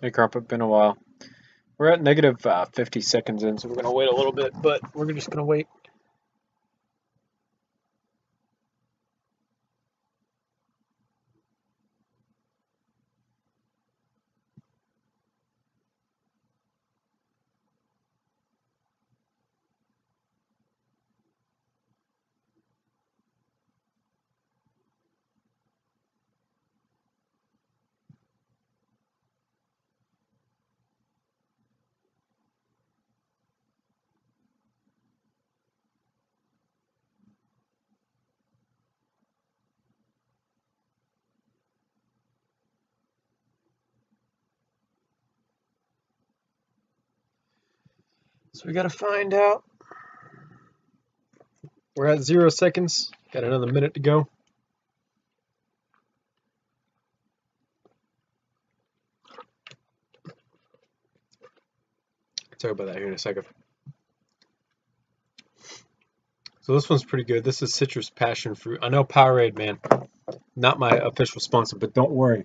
Hey, Crumpet, been a while. We're at negative 50 seconds in, so we're gonna wait a little bit, but we're just gonna wait. So we gotta find out. We're at 0 seconds. Got another minute to go. I'll talk about that here in a second. So this one's pretty good. This is citrus passion fruit. I know Powerade, man, not my official sponsor, but don't worry.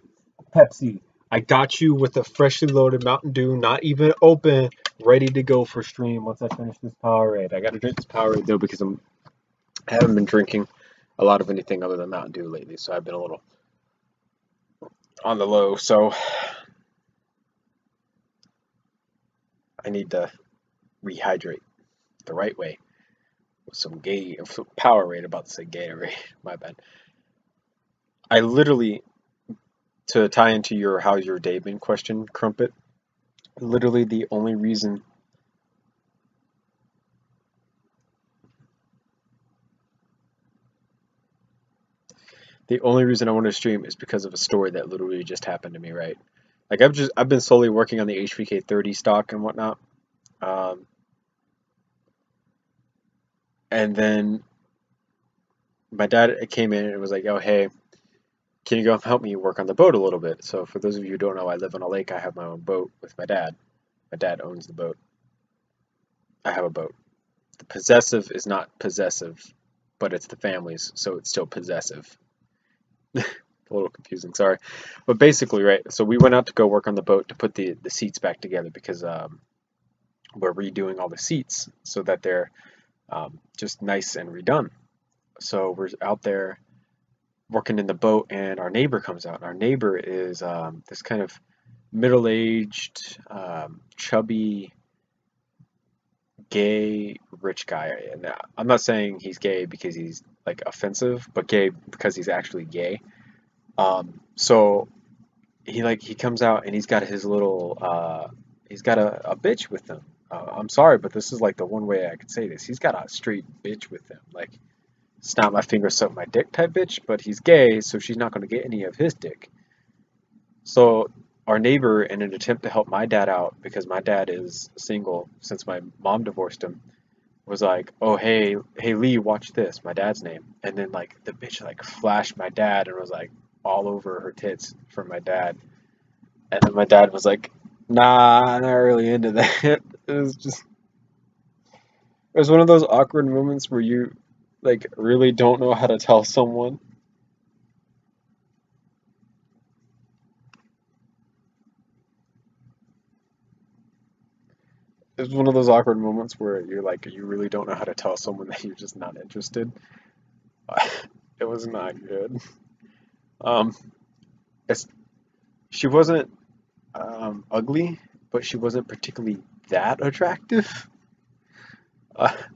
Pepsi, I got you with a freshly loaded Mountain Dew, not even open, ready to go for stream once I finish this Powerade. I gotta drink this Powerade though because I haven't been drinking a lot of anything other than Mountain Dew lately, so I've been a little on the low. So I need to rehydrate the right way with some Powerade. About to say Gatorade, my bad. I literally, to tie into your how's your day been question, Crumpet, literally the only reason I want to stream is because of a story that literally just happened to me, right? Like I've been slowly working on the HVK-30 stock and whatnot. And then my dad came in and was like, "Oh, hey, can you go help me work on the boat a little bit?" So for those of you who don't know, I live on a lake. I have my own boat with my dad. My dad owns the boat. I have a boat. The possessive is not possessive, but it's the family's, so it's still possessive. A little confusing, sorry. But basically, right, so we went out to go work on the boat to put the seats back together because we're redoing all the seats so that they're just nice and redone. So we're out there working in the boat, and our neighbor comes out. And our neighbor is this kind of middle-aged, chubby, gay, rich guy. And I'm not saying he's gay because he's like offensive, but gay because he's actually gay. So he comes out and he's got his little he's got a bitch with him. I'm sorry, but this is like the one way I could say this. He's got a straight bitch with him. Like, snap my finger, suck my dick type bitch, but he's gay, so she's not going to get any of his dick. So our neighbor, in an attempt to help my dad out, because my dad is single since my mom divorced him, was like, "Oh, hey Lee, watch this," my dad's name. And then like the bitch like flashed my dad and was like all over her tits for my dad. And then my dad was like, "Nah, I'm not really into that." It was one of those awkward moments where you like really don't know how to tell someone. It was one of those awkward moments where you're like, you really don't know how to tell someone that you're just not interested. It was not good. Um, it's, she wasn't ugly, but she wasn't particularly that attractive.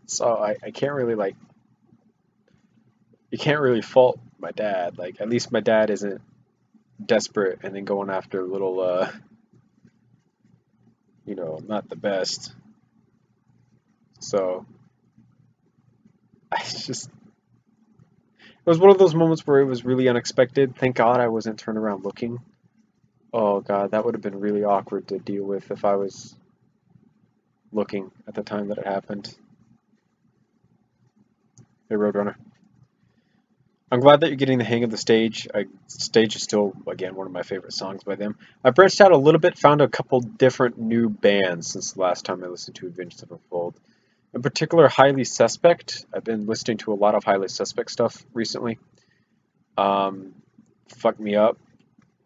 So I can't really like, you can't really fault my dad. Like, at least my dad isn't desperate and then going after little, not the best. So I just, it was one of those moments where it was really unexpected. Thank God I wasn't turned around looking. Oh God, that would have been really awkward to deal with if I was looking at the time that it happened. Hey, Roadrunner. I'm glad that you're getting the hang of the stage. Stage is still, again, one of my favorite songs by them. I branched out a little bit, found a couple different new bands since the last time I listened to Avenged Sevenfold. In particular, Highly Suspect. I've been listening to a lot of Highly Suspect stuff recently. Fuck Me Up.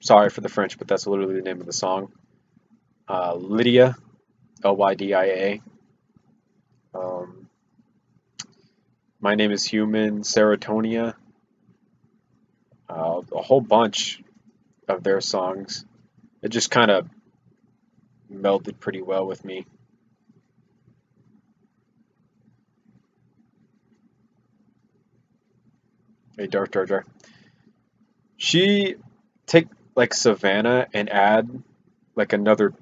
Sorry for the French, but that's literally the name of the song. Lydia, Lydia. Um, My Name is Human, Serotonia, a whole bunch of their songs. It just kind of melded pretty well with me. Hey, Dark Jar Jar. She take like Savannah and add like another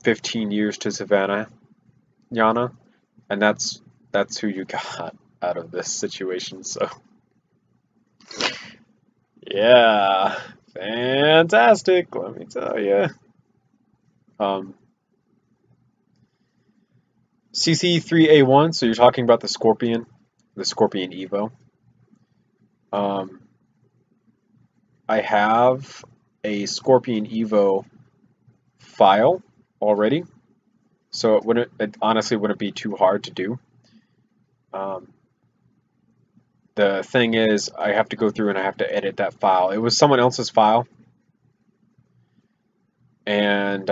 15 years to Savannah, Yana, and that's who you got out of this situation. So yeah, fantastic. Let me tell you. Um, CC3A1. So you're talking about the Scorpion Evo. Um, I have a Scorpion Evo file already, so it honestly wouldn't be too hard to do. The thing is, I have to go through and I have to edit that file. It was someone else's file, and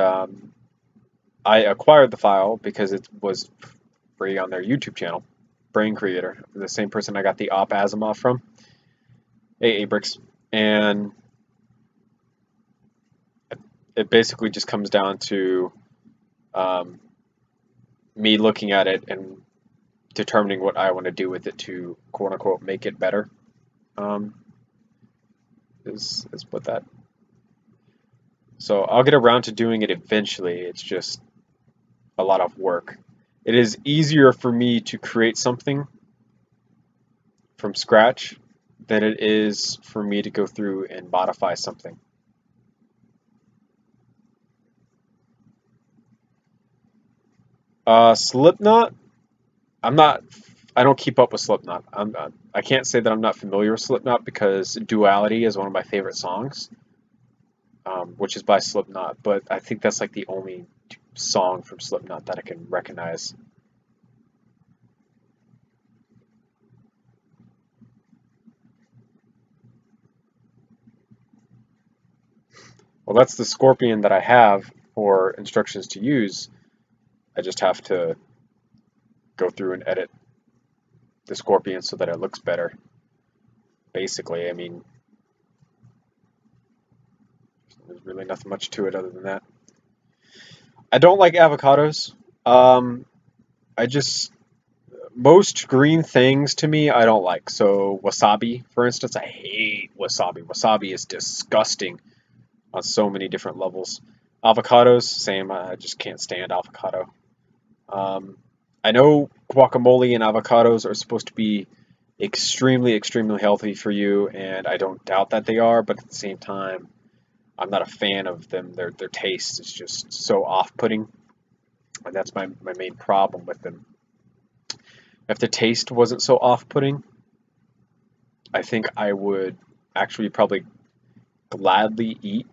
I acquired the file because it was free on their YouTube channel, Brain Creator, the same person I got the Op Asimov from, Abrix, and it basically just comes down to me looking at it and determining what I want to do with it to quote unquote make it better. Is what that. So I'll get around to doing it eventually. It's just a lot of work. It is easier for me to create something from scratch than it is for me to go through and modify something. Slipknot, I don't keep up with Slipknot. I can't say that I'm not familiar with Slipknot because Duality is one of my favorite songs, which is by Slipknot, but I think that's like the only song from Slipknot that I can recognize. Well, that's the Scorpion that I have for instructions to use. I just have to go through and edit the Scorpion so that it looks better. Basically, I mean, there's really nothing much to it other than that. I don't like avocados. Most green things to me I don't like. So wasabi, for instance, I hate wasabi. Wasabi is disgusting on so many different levels. Avocados, same. I just can't stand avocado. I know guacamole and avocados are supposed to be extremely, extremely healthy for you, and I don't doubt that they are, but at the same time, I'm not a fan of them. Their taste is just so off-putting, and that's my main problem with them. If the taste wasn't so off-putting, I think I would actually probably gladly eat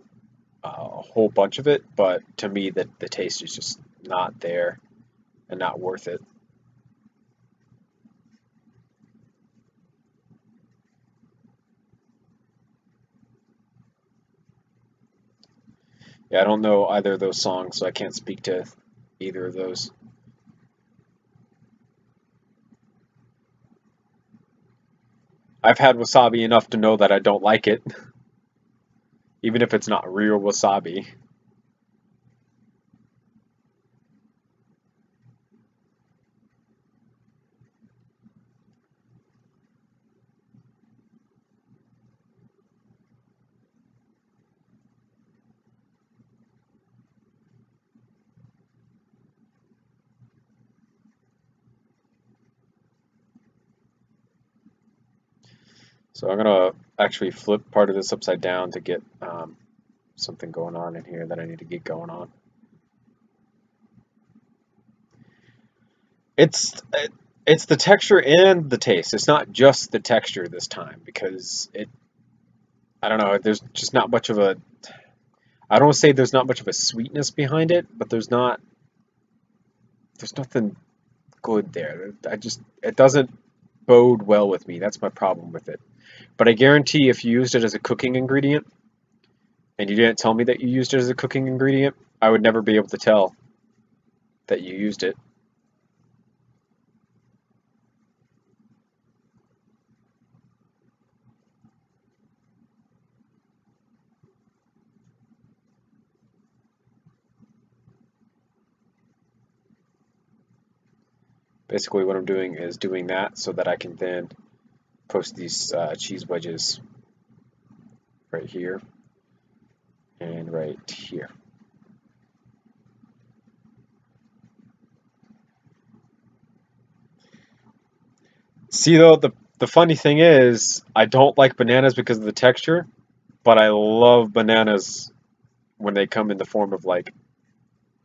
a whole bunch of it, but to me, the taste is just not there and not worth it. Yeah, I don't know either of those songs, so I can't speak to either of those. I've had wasabi enough to know that I don't like it, even if it's not real wasabi. So I'm gonna actually flip part of this upside down to get something going on in here that I need to get going on. It's the texture and the taste. It's not just the texture this time because I don't know, there's just not much of a, I don't say there's not much of a sweetness behind it, but there's nothing good there. It doesn't bode well with me. That's my problem with it. But I guarantee if you used it as a cooking ingredient, and you didn't tell me that you used it as a cooking ingredient, I would never be able to tell that you used it. Basically what I'm doing is doing that so that I can then post these cheese wedges right here and right here. See though, the funny thing is, I don't like bananas because of the texture, but I love bananas when they come in the form of like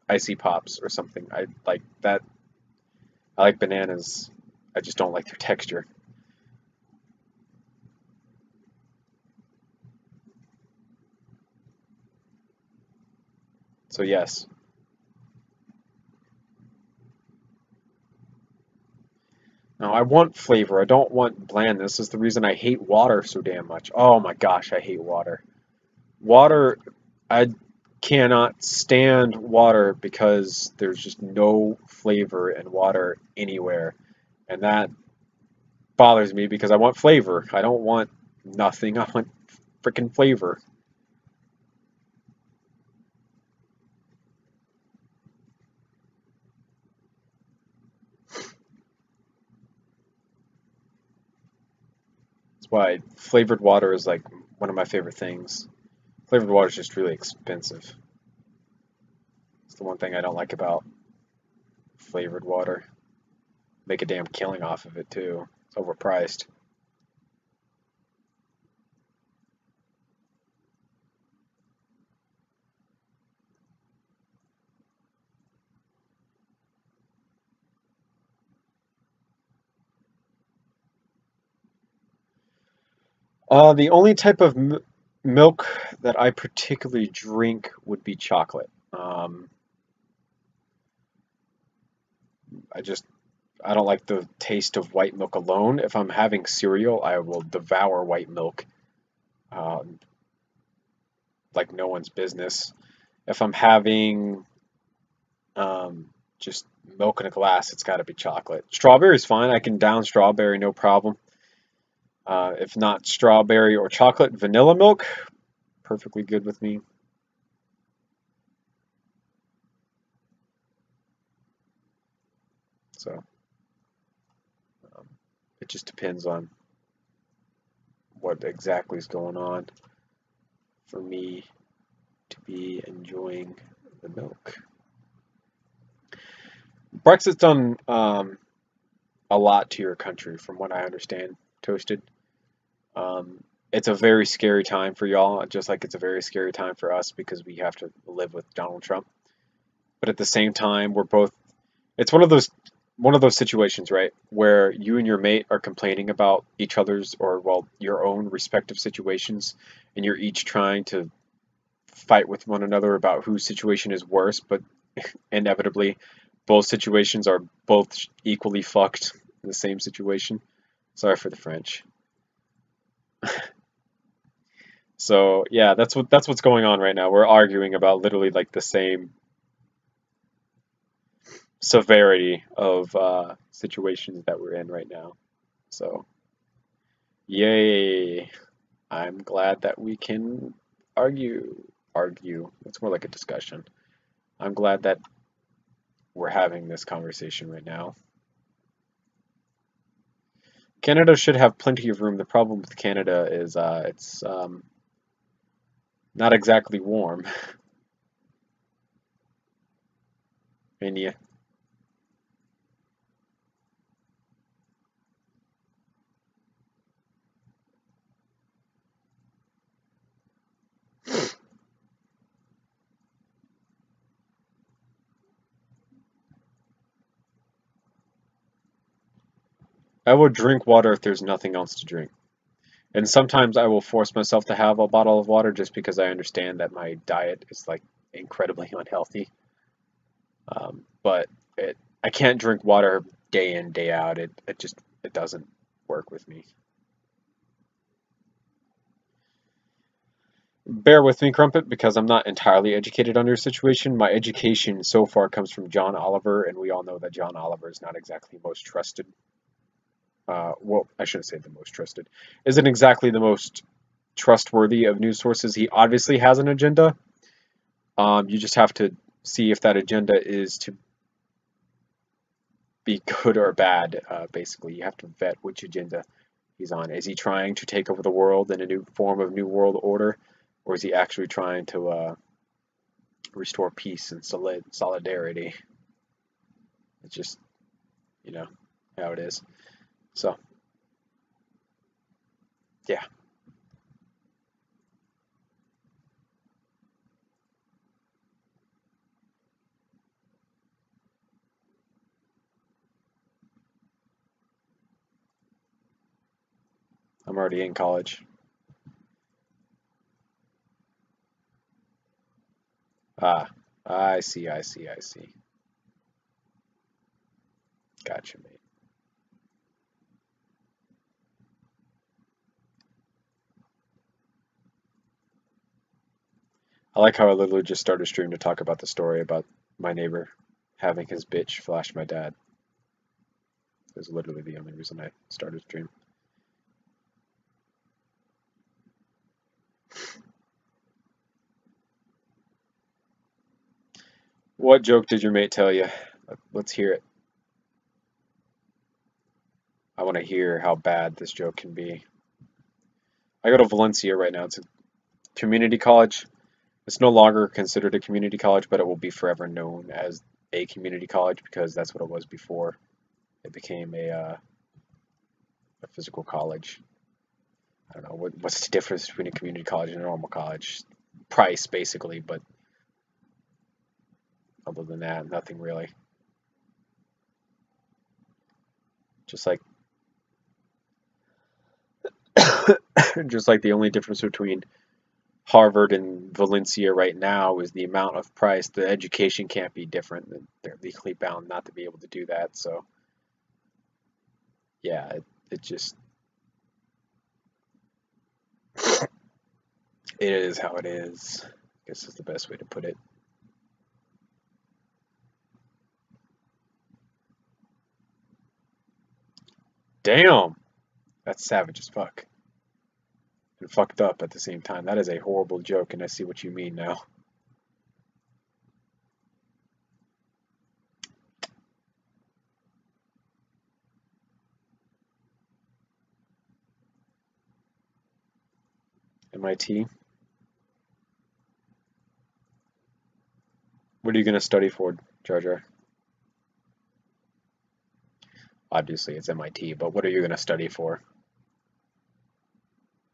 icy pops or something. I like that. I like bananas. I just don't like their texture. So yes. Now I want flavor. I don't want blandness. This is the reason I hate water so damn much. Oh my gosh, I hate water. Water, I cannot stand water because there's just no flavor in water anywhere. And that bothers me because I want flavor. I don't want nothing. I want freaking flavor. That's why flavored water is like one of my favorite things. Flavored water is just really expensive. It's the one thing I don't like about flavored water. Make a damn killing off of it too. It's overpriced. The only type of milk that I particularly drink would be chocolate. I just I don't like the taste of white milk alone. If I'm having cereal, I will devour white milk um, like no one's business. If I'm having just milk in a glass, it's got to be chocolate. Strawberry's fine. I can down strawberry, no problem. If not strawberry or chocolate, vanilla milk, perfectly good with me. So um, it just depends on what exactly is going on for me to be enjoying the milk. Brexit's done a lot to your country, from what I understand, Toasted. It's a very scary time for y'all, just like it's a very scary time for us because we have to live with Donald Trump. But at the same time, we're both. It's one of those situations, right, where you and your mate are complaining about each other's or well your own respective situations, and you're each trying to fight with one another about whose situation is worse, but inevitably both situations are both equally fucked in the same situation. Sorry for the French. So yeah, that's what's going on right now. We're arguing about literally like the same severity of situations that we're in right now. So yay! I'm glad that we can argue. Argue. It's more like a discussion. I'm glad that we're having this conversation right now. Canada should have plenty of room. The problem with Canada is it's not exactly warm. And yeah, I will drink water if there's nothing else to drink. And sometimes I will force myself to have a bottle of water just because I understand that my diet is like incredibly unhealthy. But I can't drink water day in, day out. It doesn't work with me. Bear with me, Crumpet, because I'm not entirely educated on your situation. My education so far comes from John Oliver, and we all know that John Oliver is not exactly the most trusted. Well, I shouldn't say the most trusted. Isn't exactly the most trustworthy of news sources. He obviously has an agenda. You just have to see if that agenda is to be good or bad. Basically, you have to vet which agenda he's on. Is he trying to take over the world in a new form of new world order, or is he actually trying to restore peace and solidarity? It's just, you know, how it is. So, yeah, I'm already in college. Ah, I see, I see, I see. Gotcha, mate. I like how I literally just started a stream to talk about the story about my neighbor having his bitch flash my dad. It was literally the only reason I started a stream. What joke did your mate tell you? Let's hear it. I want to hear how bad this joke can be. I go to Valencia right now. It's a community college. It's no longer considered a community college, but it will be forever known as a community college because that's what it was before it became a physical college. I don't know what's the difference between a community college and a normal college. Price, basically, but other than that, nothing really. Just like just like the only difference between Harvard and Valencia right now is the amount of price. The education can't be different. They're legally bound not to be able to do that. So yeah, it just it is how it is. I guess is the best way to put it. Damn, that's savage as fuck. And fucked up at the same time. That is a horrible joke, and I see what you mean now. MIT. What are you gonna study for, Jar Jar? Obviously, it's MIT, but what are you gonna study for?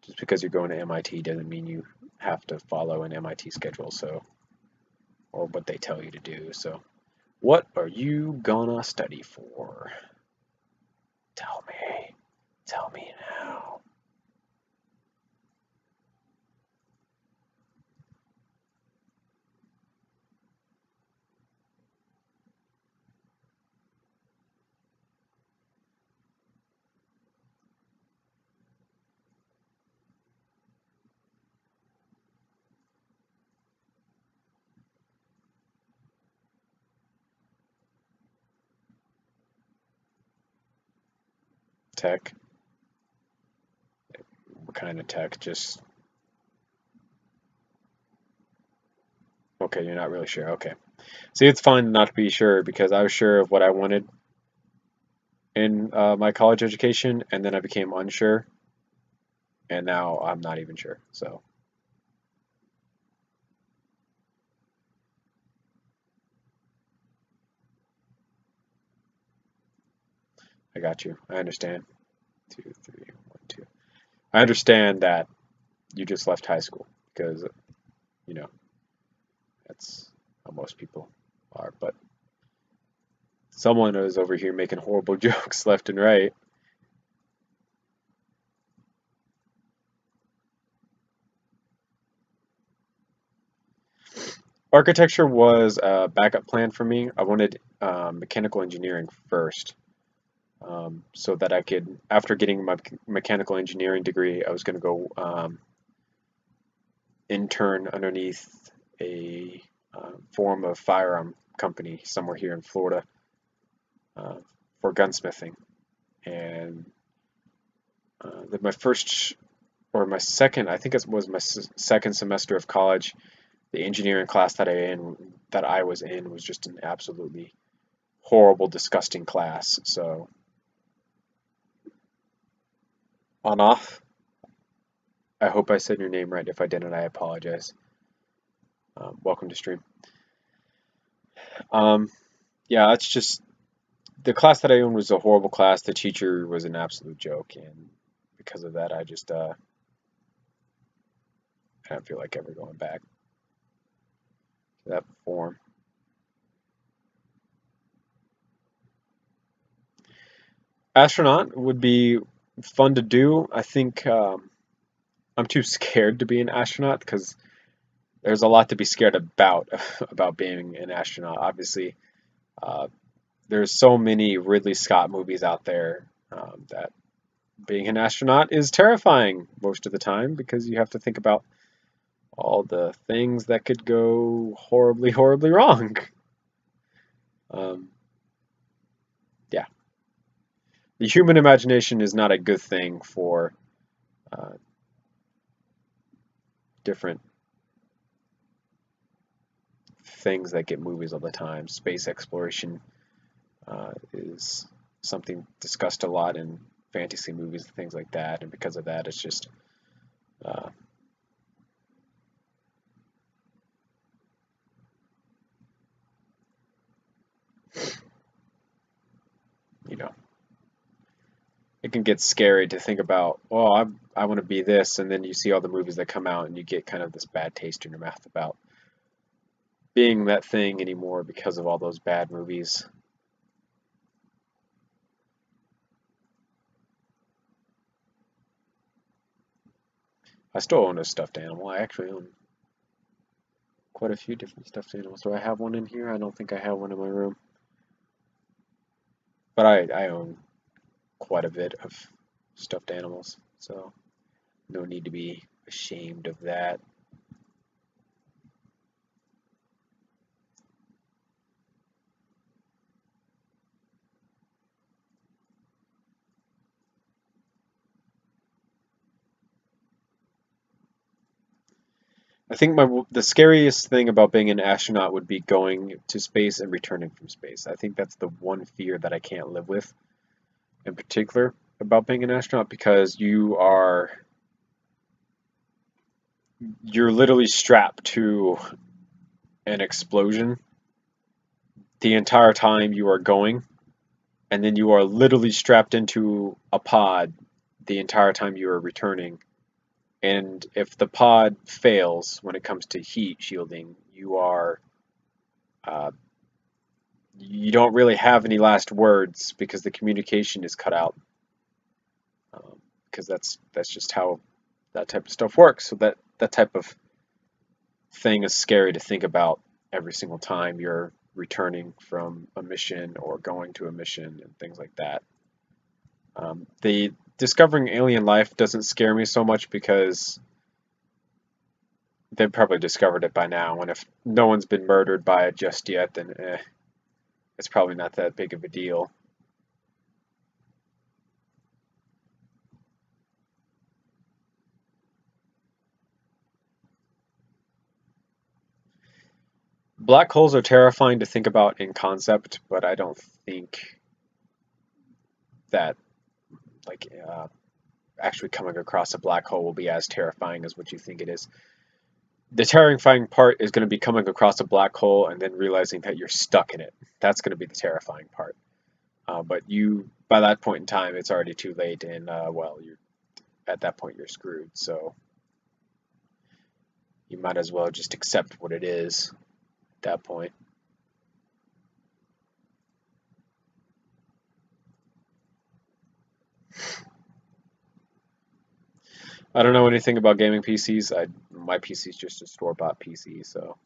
Just because you're going to MIT doesn't mean you have to follow an MIT schedule, so or what they tell you to do. So, what are you gonna study for? Tell me. Tell me now. Tech? What kind of tech? Just okay, you're not really sure. Okay. See, it's fine not to be sure because I was sure of what I wanted in my college education, and then I became unsure, and now I'm not even sure. So I got you. I understand. 2, 3, 1, 2. I understand that you just left high school because, you know, that's how most people are. But someone is over here making horrible jokes left and right. Architecture was a backup plan for me. I wanted mechanical engineering first, so that I could, after getting my mechanical engineering degree, I was going to go intern underneath a form of firearm company somewhere here in Florida for gunsmithing. And my first or my second, I think it was my second semester of college, the engineering class that I was in was just an absolutely horrible, disgusting class. So on off. I hope I said your name right. If I didn't, I apologize. Welcome to stream. Yeah, it's just the class that I owned was a horrible class. The teacher was an absolute joke, and because of that, I just I don't feel like ever going back to that form. Astronaut would be fun to do. I think I'm too scared to be an astronaut because there's a lot to be scared about about being an astronaut. Obviously, there's so many Ridley Scott movies out there that being an astronaut is terrifying most of the time because you have to think about all the things that could go horribly, horribly wrong. Yeah. The human imagination is not a good thing for different things that get movies all the time. Space exploration is something discussed a lot in fantasy movies and things like that, and because of that, it's just you know, it can get scary to think about, oh, I want to be this, and then you see all the movies that come out and you get kind of this bad taste in your mouth about being that thing anymore because of all those bad movies. I still own a stuffed animal. I actually own quite a few different stuffed animals. Do I have one in here? I don't think I have one in my room. But I own quite a bit of stuffed animals, so no need to be ashamed of that. I think the scariest thing about being an astronaut would be going to space and returning from space. I think that's the one fear that I can't live with, in particular, about being an astronaut, because you're literally strapped to an explosion the entire time you are going, and then you are literally strapped into a pod the entire time you are returning. And if the pod fails when it comes to heat shielding, you don't really have any last words because the communication is cut out. Because that's just how that type of stuff works. So that type of thing is scary to think about every single time you're returning from a mission or going to a mission and things like that. The discovering alien life doesn't scare me so much because they've probably discovered it by now, and if no one's been murdered by it just yet, then it's probably not that big of a deal. Black holes are terrifying to think about in concept, but I don't think that like actually coming across a black hole will be as terrifying as what you think it is. The terrifying part is going to be coming across a black hole and then realizing that you're stuck in it. That's going to be the terrifying part. But by that point in time, it's already too late, and well, at that point you're screwed. So you might as well just accept what it is at that point. I don't know anything about gaming PCs. My PC is just a store-bought PC, so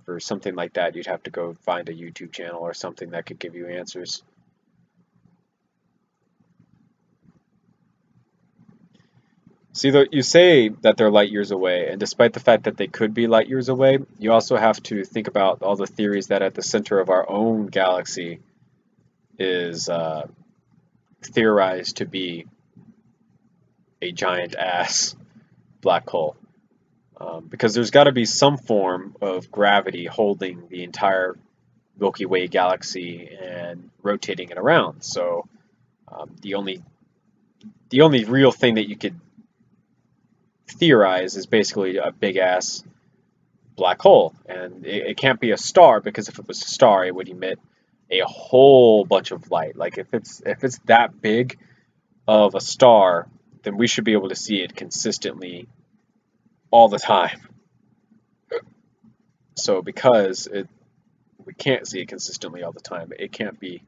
for something like that, you'd have to go find a YouTube channel or something that could give you answers. See, you say that they're light years away, and despite the fact that they could be light years away, you also have to think about all the theories that at the center of our own galaxy is theorized to be a giant ass black hole. Because there's got to be some form of gravity holding the entire Milky Way galaxy and rotating it around. So the only real thing that you could theorize is basically a big ass black hole, and it can't be a star, because if it was a star, it would emit a whole bunch of light. Like if it's that big of a star, then we should be able to see it consistently all the time. So because we can't see it consistently all the time, it can't be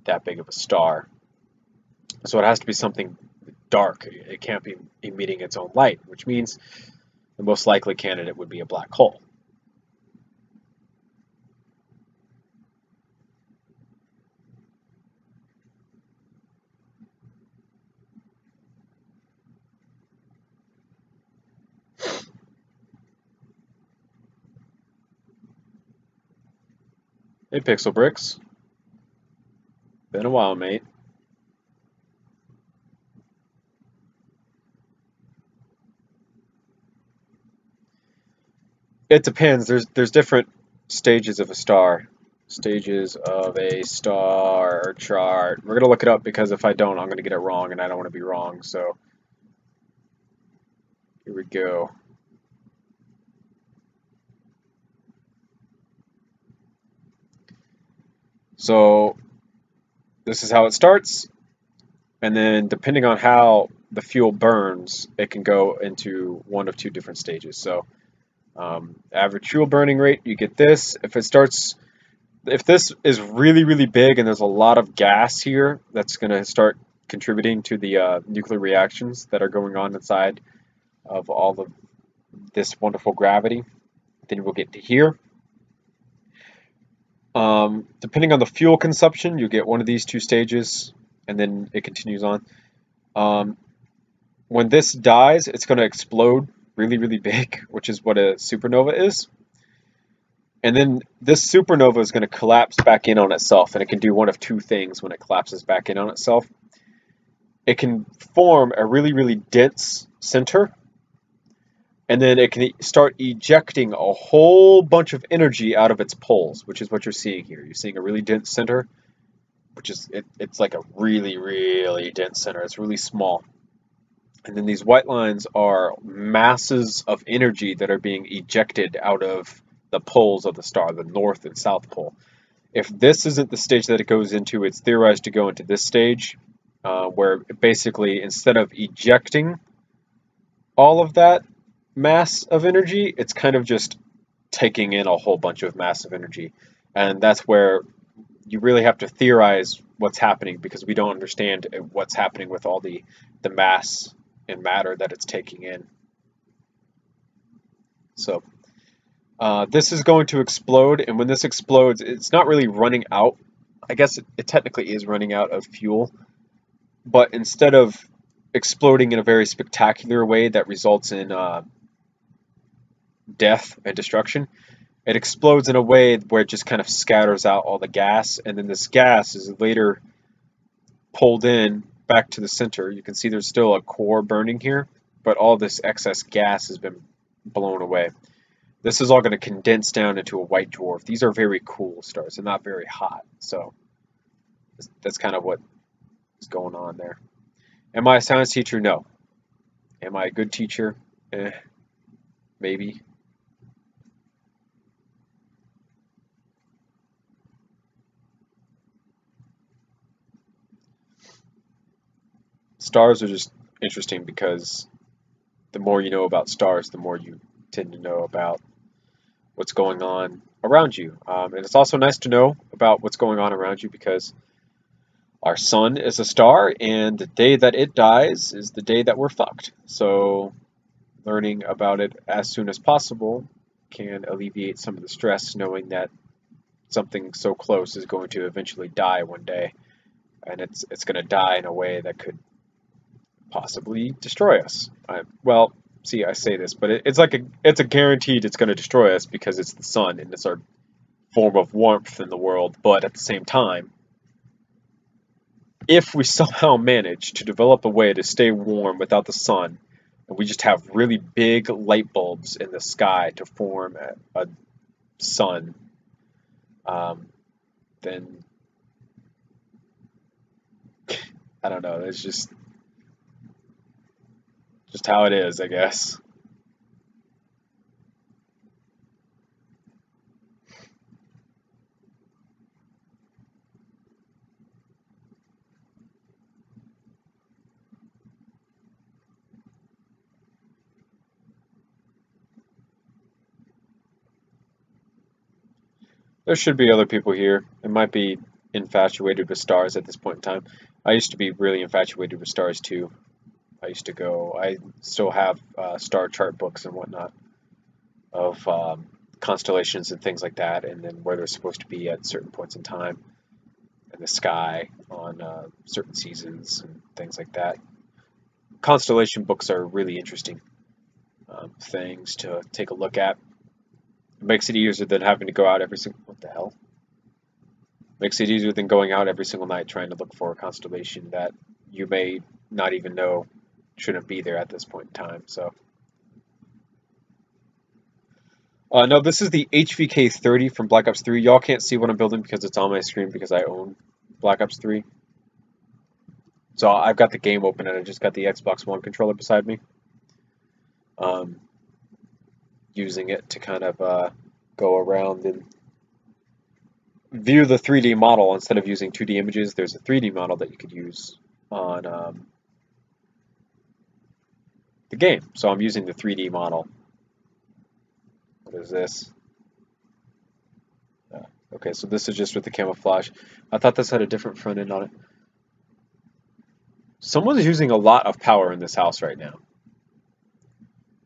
that big of a star. So it has to be something dark. It can't be emitting its own light, which means the most likely candidate would be a black hole. Hey, Pixel Bricks. Been a while, mate. It depends. There's different stages of a star. Stages of a star chart. We're gonna look it up, because if I don't, I'm gonna get it wrong, and I don't want to be wrong. So here we go. So this is how it starts, and then depending on how the fuel burns, it can go into one of two different stages. So average fuel burning rate, you get this. If this is really big and there's a lot of gas here, that's going to start contributing to the nuclear reactions that are going on inside of all of this wonderful gravity. Then we'll get to here. Depending on the fuel consumption, you get one of these two stages, and then it continues on. When this dies, it's going to explode really big, which is what a supernova is. And then this supernova is going to collapse back in on itself, and it can do one of two things when it collapses back in on itself. It can form a really dense center, and then it can start ejecting a whole bunch of energy out of its poles, which is what you're seeing here. You're seeing a really dense center, which is, it's like a really dense center. It's really small. And then these white lines are masses of energy that are being ejected out of the poles of the star, the north and south pole. If this isn't the stage that it goes into, it's theorized to go into this stage, where basically instead of ejecting all of that mass of energy, it's kind of just taking in a whole bunch of massive energy. And that's where you really have to theorize what's happening, because we don't understand what's happening with all the mass and matter that it's taking in. So this is going to explode, and when this explodes, it's not really running out. I guess it technically is running out of fuel, but instead of exploding in a very spectacular way that results in death and destruction, it explodes in a way where it just kind of scatters out all the gas, and then this gas is later pulled in back to the center. You can see there's still a core burning here, but all this excess gas has been blown away. This is all going to condense down into a white dwarf. These are very cool stars. They're not very hot, so that's kind of what is going on there. Am I a science teacher? No. Am I a good teacher? Maybe. Stars are just interesting, because the more you know about stars, the more you tend to know about what's going on around you. And it's also nice to know about what's going on around you, because our sun is a star, and the day that it dies is the day that we're fucked. So learning about it as soon as possible can alleviate some of the stress, knowing that something so close is going to eventually die one day, and it's going to die in a way that could possibly destroy us. Well, see, I say this, but it's like it's a guaranteed it's going to destroy us because it's the sun and it's our form of warmth in the world. But at the same time, if we somehow manage to develop a way to stay warm without the sun, and we just have really big light bulbs in the sky to form a sun, then I don't know. It's just how it is, I guess. There should be other people here. It might be infatuated with stars at this point in time. I used to be really infatuated with stars too. I still have star chart books and whatnot of constellations and things like that, and then where they're supposed to be at certain points in time in the sky on certain seasons and things like that. Constellation books are really interesting things to take a look at. It makes it easier than having to go out every single... What the hell? Makes it easier than going out every single night trying to look for a constellation that you may not even know shouldn't be there at this point in time. So, no, this is the HVK-30 from Black Ops 3. Y'all can't see what I'm building because it's on my screen because I own Black Ops 3. So I've got the game open and I just got the Xbox One controller beside me. Using it to kind of go around and view the 3D model instead of using 2D images. There's a 3D model that you could use on the game. So I'm using the 3D model. What is this? Okay, so this is just with the camouflage. I thought this had a different front end on it. Someone's using a lot of power in this house right now.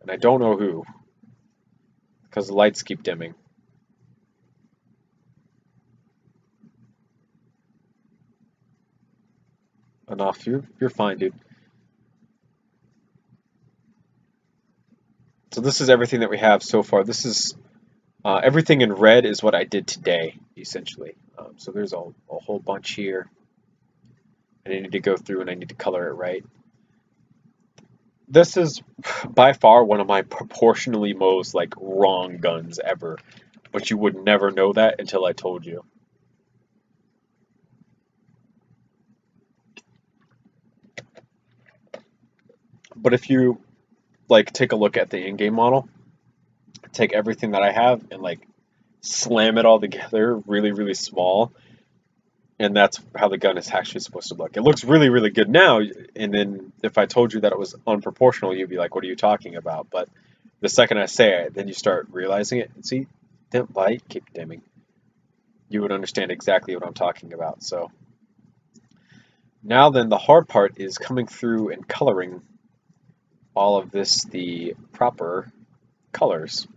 And I don't know who. Because the lights keep dimming. Enough. You're fine, dude. So this is everything that we have so far. This is everything in red is what I did today, essentially. So there's a whole bunch here. And I need to go through and I need to color it right. This is by far one of my proportionally most like wrong guns ever, but you would never know that until I told you. But if you like take a look at the in-game model, take everything that I have and like slam it all together really, really small, and that's how the gun is actually supposed to look. It looks really, really good now, and then if I told you that it was unproportional, you'd be like, what are you talking about? But the second I say it, then you start realizing it. See, dim light, keep dimming. You would understand exactly what I'm talking about. So now then, the hard part is coming through and coloring all of this the proper colors.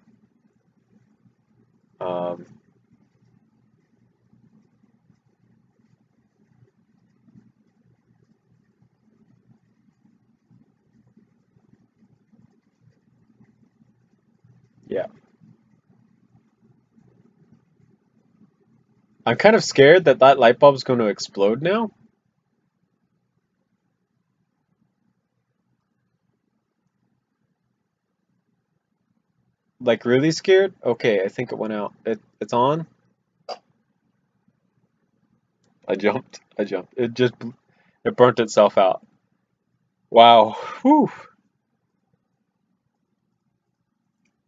Yeah. I'm kind of scared that that light bulb's going to explode now. Like really scared? Okay, I think it went out. It's on. I jumped. It burnt itself out. Wow. Whew.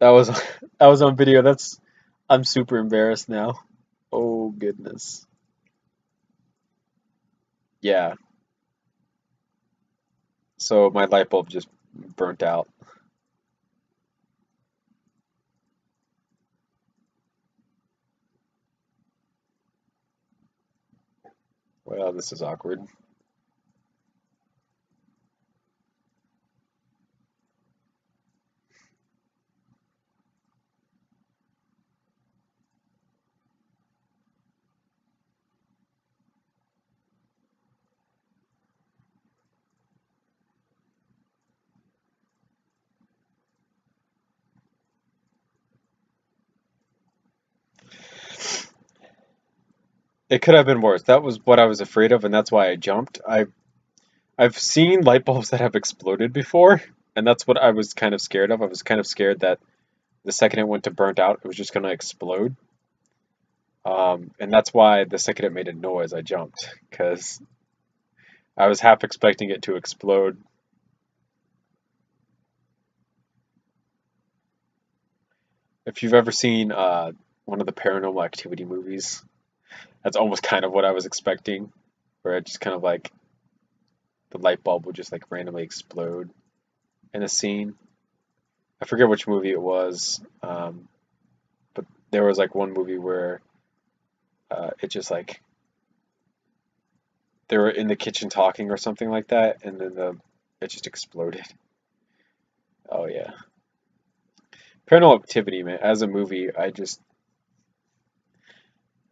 That was that was on video. I'm super embarrassed now. Oh goodness. Yeah. So my light bulb just burnt out. Well, this is awkward. It could have been worse. That was what I was afraid of, and that's why I jumped. I've seen light bulbs that have exploded before, and that's what I was kind of scared of. I was kind of scared that the second it went to burnt out, it was just going to explode. And that's why the second it made a noise, I jumped, because I was half expecting it to explode. If you've ever seen one of the Paranormal Activity movies, that's almost kind of what I was expecting, where it just kind of like the light bulb would just like randomly explode in a scene. I forget which movie it was, but there was like one movie where it just like they were in the kitchen talking or something like that, and then it just exploded. Oh yeah, Paranormal Activity, man. As a movie, I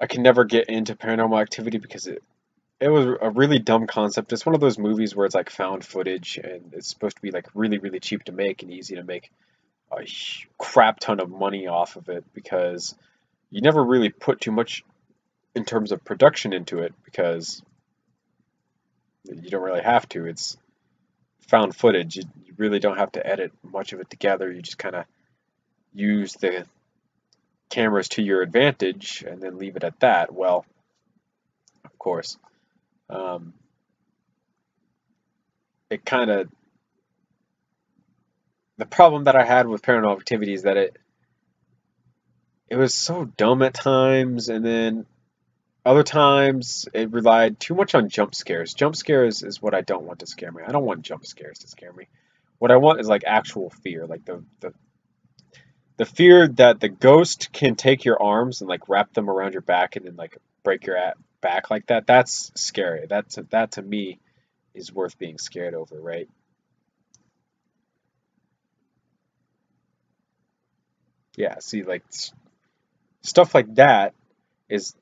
can never get into Paranormal Activity because it was a really dumb concept. It's one of those movies where it's like found footage and it's supposed to be like really, really cheap to make and easy to make a crap ton of money off of it because you never really put too much in terms of production into it because you don't really have to. It's found footage. You really don't have to edit much of it together. You just kind of use the cameras to your advantage and then leave it at that. Well, of course, um, it kind of the problem that I had with Paranormal Activity is that it was so dumb at times, and then other times it relied too much on jump scares. Jump scares is what I don't want to scare me. I don't want jump scares to scare me. What I want is like actual fear, like the fear that the ghost can take your arms and like wrap them around your back and then like break your back like that. That's scary. That to me is worth being scared over, right? Yeah, see, like stuff like that is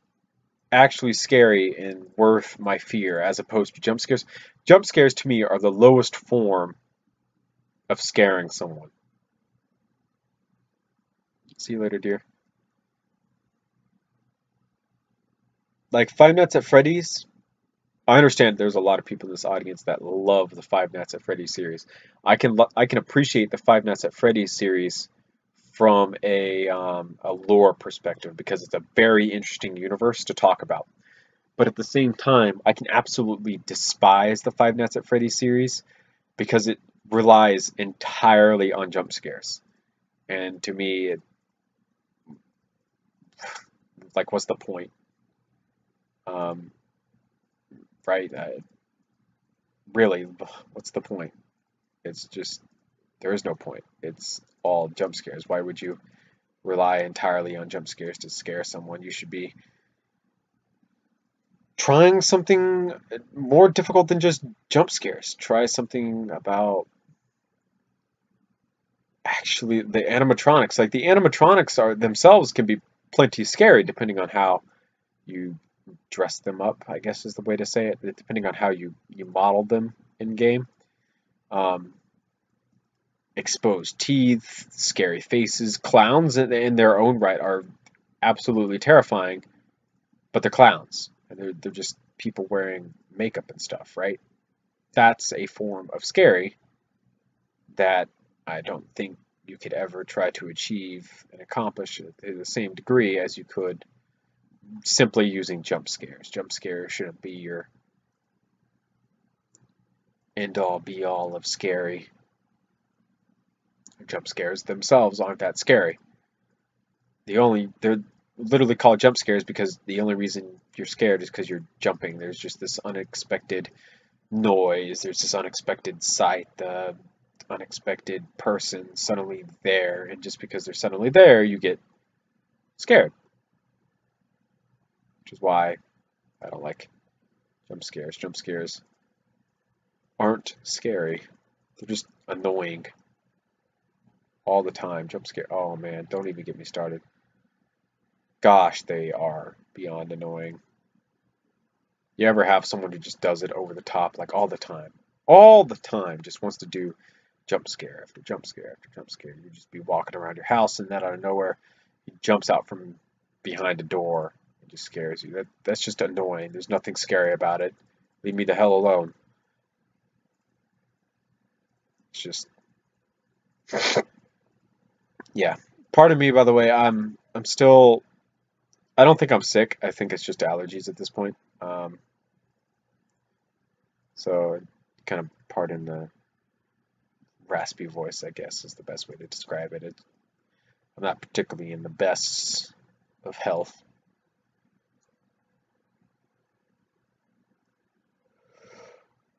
actually scary and worth my fear as opposed to jump scares. Jump scares to me are the lowest form of scaring someone. See you later, dear. Like Five Nights at Freddy's, I understand there's a lot of people in this audience that love the Five Nights at Freddy's series. I can appreciate the Five Nights at Freddy's series from a lore perspective because it's a very interesting universe to talk about. But at the same time, I can absolutely despise the Five Nights at Freddy's series because it relies entirely on jump scares. And to me, like, what's the point? Um, right? Really, what's the point? It's just, there is no point. It's all jump scares. Why would you rely entirely on jump scares to scare someone? You should be trying something more difficult than just jump scares. Try something about actually the animatronics. Like the animatronics are themselves can be plenty scary depending on how you dress them up, I guess is the way to say it, depending on how you model them in game. Um, Exposed teeth, scary faces, clowns in their own right are absolutely terrifying, but they're clowns and they're just people wearing makeup and stuff, right? That's a form of scary that I don't think you could ever try to achieve and accomplish to the same degree as you could simply using jump scares. Jump scares shouldn't be your end all be all of scary. Jump scares themselves aren't that scary. They're literally called jump scares because the only reason you're scared is because you're jumping. There's just this unexpected noise, there's this unexpected sight, the unexpected person suddenly there, and just because they're suddenly there, you get scared. Which is why I don't like jump scares. Jump scares aren't scary. They're just annoying all the time. Jump scare. Oh man, don't even get me started. Gosh, they are beyond annoying. You ever have someone who just does it over the top, like all the time? All the time, just wants to do jump scare after jump scare after jump scare. You just be walking around your house and then out of nowhere, he jumps out from behind a door just scares you. That's just annoying. There's nothing scary about it. Leave me the hell alone. It's just, yeah. Part of me, by the way, I'm still. I don't think I'm sick. I think it's just allergies at this point. So kind of pardon the raspy voice, I guess, is the best way to describe it. I'm not particularly in the best of health.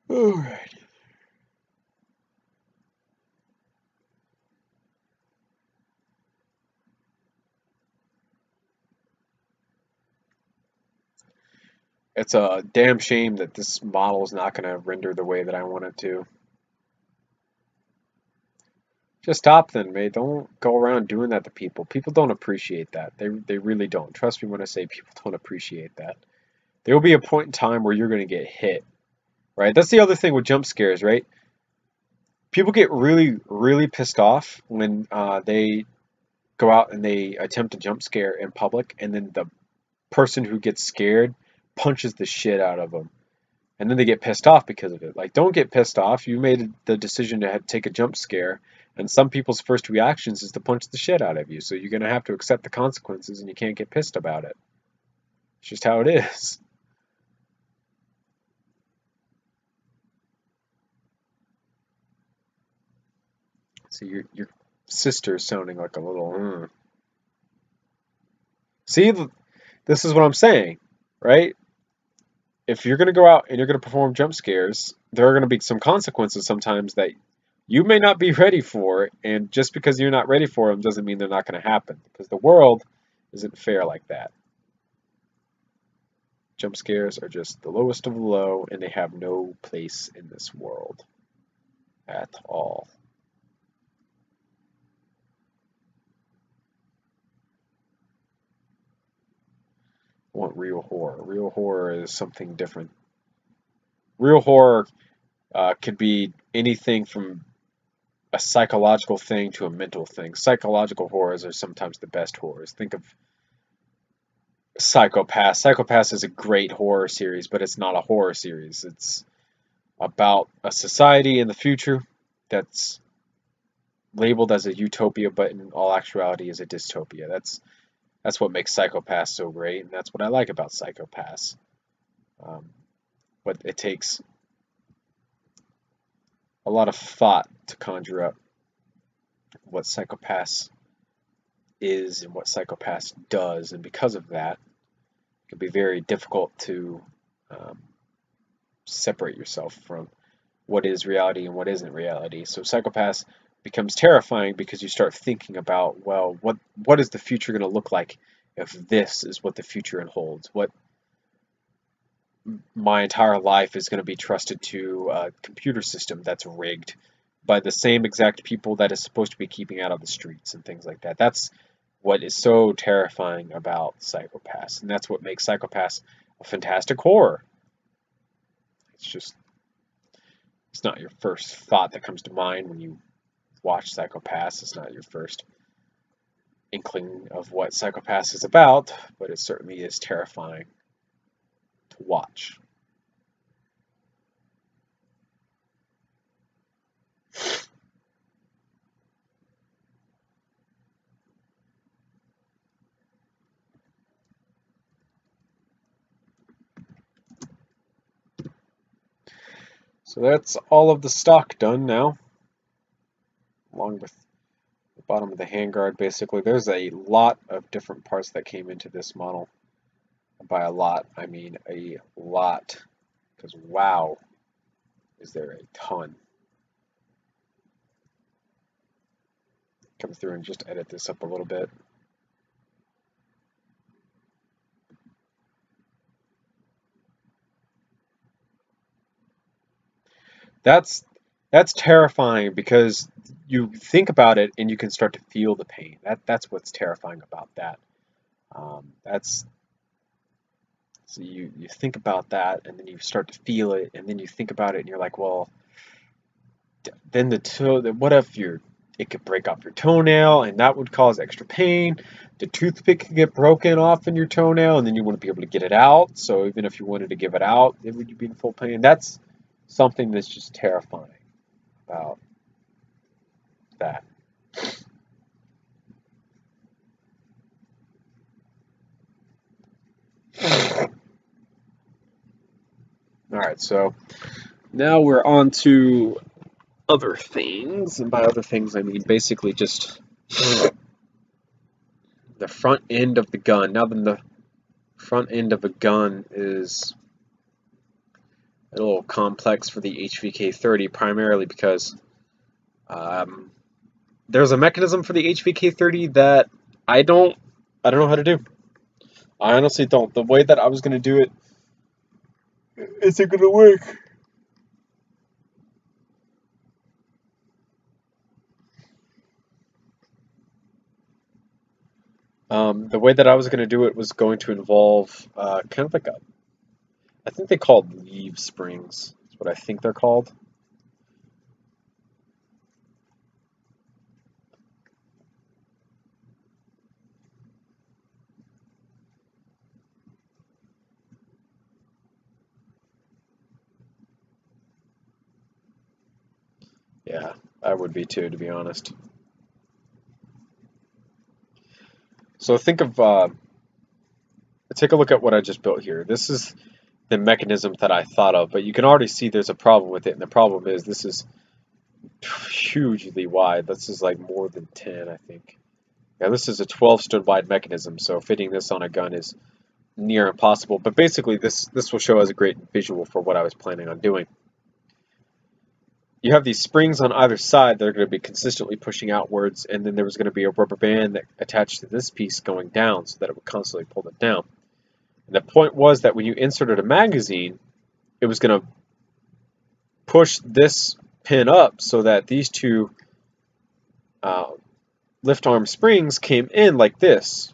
All right. It's a damn shame that this model is not going to render the way that I want it to. Just stop then, mate. Don't go around doing that to people. People don't appreciate that. They really don't. Trust me when I say people don't appreciate that. There will be a point in time where you're going to get hit, right? That's the other thing with jump scares, right? People get really, really pissed off when they go out and they attempt a jump scare in public, and then the person who gets scared punches the shit out of them. And then they get pissed off because of it. Like, don't get pissed off. You made the decision to take a jump scare, and some people's first reactions is to punch the shit out of you. So you're going to have to accept the consequences, and you can't get pissed about it. It's just how it is. So your sister's sounding like a little. See, this is what I'm saying, right? If you're going to go out and you're going to perform jump scares, there are going to be some consequences sometimes that you may not be ready for, and just because you're not ready for them doesn't mean they're not going to happen, because the world isn't fair like that. Jump scares are just the lowest of the low, and they have no place in this world at all. I want real horror. Real horror is something different. Real horror could be anything from a psychological thing to a mental thing. Psychological horrors are sometimes the best horrors. Think of Psycho-Pass. Psycho-Pass is a great horror series, but it's not a horror series. It's about a society in the future that's labeled as a utopia, but in all actuality is a dystopia. That's what makes Psycho-Pass so great, and that's what I like about Psycho-Pass. But it takes a lot of thought to conjure up what Psycho-Pass is and what Psycho-Pass does, and because of that, it can be very difficult to separate yourself from what is reality and what isn't reality. So Psycho-Pass becomes terrifying because you start thinking about, well, what is the future going to look like if this is what the future holds? What my entire life is going to be trusted to a computer system that's rigged by the same exact people that is supposed to be keeping out of the streets and things like that. That's what is so terrifying about Psycho-Pass, and that's what makes Psycho-Pass a fantastic horror. It's not your first thought that comes to mind when you watch Psycho-Pass. It's not your first inkling of what Psycho-Pass is about, but it certainly is terrifying to watch. So that's all of the stock done now, along with the bottom of the handguard. Basically, there's a lot of different parts that came into this model. By a lot, I mean a lot, because wow, is there a ton. Come through and just edit this up a little bit. That's terrifying because you think about it and you can start to feel the pain. That's what's terrifying about that. So you think about that and then you start to feel it and then you think about it and you're like, well, then what if you're it could break off your toenail, and that would cause extra pain. The toothpick could get broken off in your toenail, and then you wouldn't be able to get it out. So even if you wanted to give it out, it would be in full pain. That's something that's just terrifying about that. All right, so now we're on to other things, and by other things I mean basically just the front end of the gun. Now then, the front end of a gun is a little complex for the HVK-30, primarily because there's a mechanism for the HVK-30 that I don't know how to do. I honestly don't. The way that I was going to do it isn't going to work. The way that I was going to do it was going to involve kind of like a, I think they called leaf springs. That's what I think they're called. Yeah, I would be too, to be honest. So think of, take a look at what I just built here. This is the mechanism that I thought of, but you can already see there's a problem with it, and the problem is this is hugely wide. This is like more than 10, I think. Yeah, this is a 12 stood wide mechanism, so fitting this on a gun is near impossible. But basically, this will show as a great visual for what I was planning on doing. You have these springs on either side that are going to be consistently pushing outwards, and then there was going to be a rubber band that attached to this piece going down so that it would constantly pull it down. And the point was that when you inserted a magazine, it was going to push this pin up so that these two lift arm springs came in like this.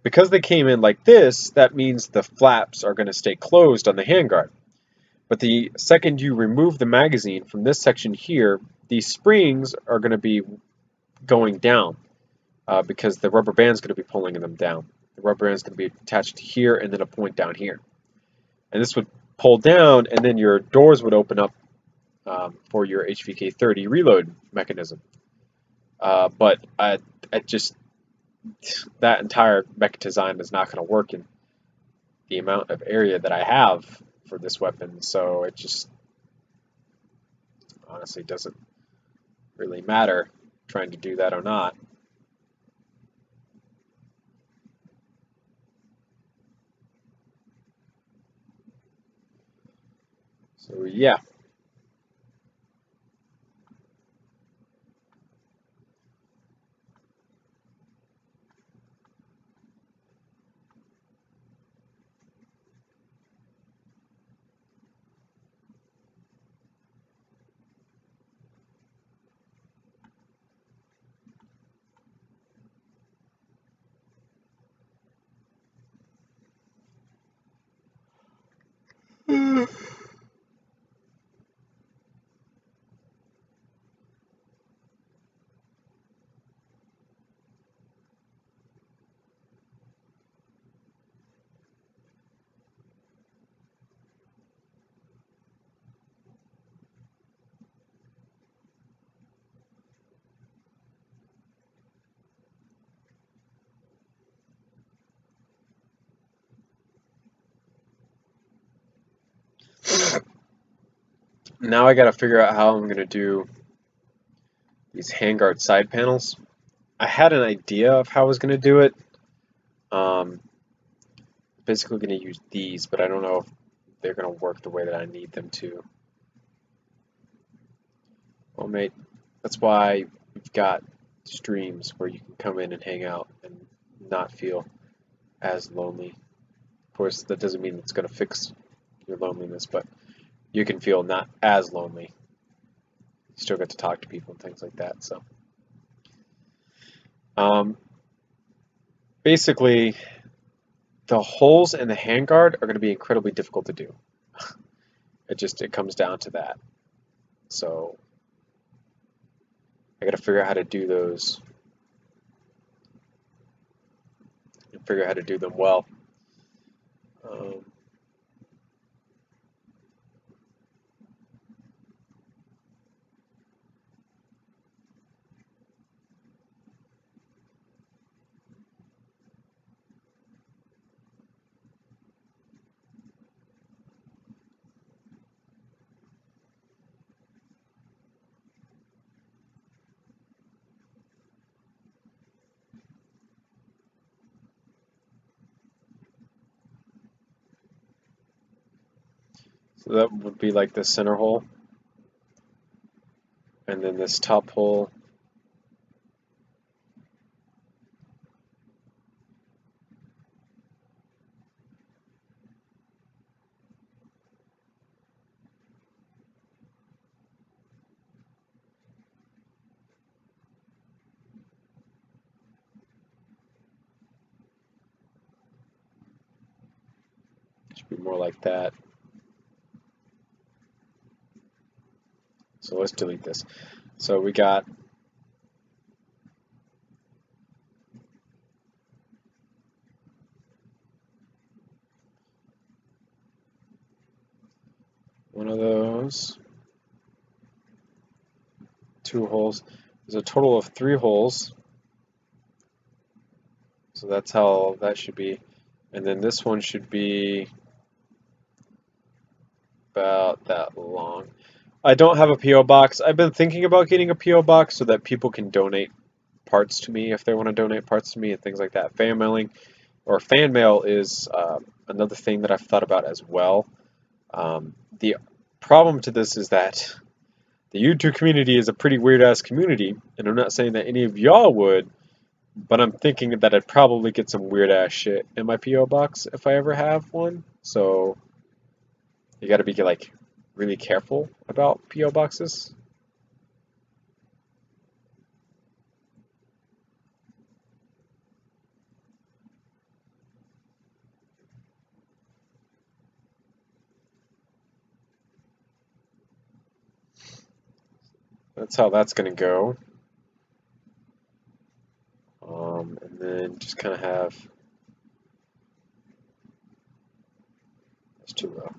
Because they came in like this, that means the flaps are going to stay closed on the handguard. But the second you remove the magazine from this section here, these springs are going to be going down because the rubber band is going to be pulling them down. The rubber band is going to be attached here and then a point down here. And this would pull down, and then your doors would open up for your HVK-30 reload mechanism. But I just, that entire mech design is not going to work in the amount of area that I have for this weapon, so it just honestly doesn't really matter trying to do that or not. So yeah. Now I got to figure out how I'm going to do these handguard side panels. I had an idea of how I was going to do it. Basically going to use these, but I don't know if they're going to work the way that I need them to. Well, mate, that's why we've got streams where you can come in and hang out and not feel as lonely. Of course, that doesn't mean it's going to fix your loneliness, but you can feel not as lonely. You still get to talk to people and things like that. So, basically, the holes in the handguard are going to be incredibly difficult to do. It comes down to that. So, I gotta figure out how to do those and figure out how to do them well. Um, so that would be like the center hole, and then this top hole. Should be more like that. So let's delete this. So we got one of those, 2 holes. There's a total of 3 holes. So that's how that should be. And then this one should be about that long. I don't have a PO box. I've been thinking about getting a PO box so that people can donate parts to me if they want to donate parts to me and things like that. Fan mailing or fan mail is another thing that I've thought about as well. The problem to this is that the YouTube community is a pretty weird ass community, and I'm not saying that any of y'all would, but I'm thinking that I'd probably get some weird ass shit in my PO box if I ever have one. So you got to be like really careful about PO boxes. That's how that's gonna go. And then just kind of have that's too low.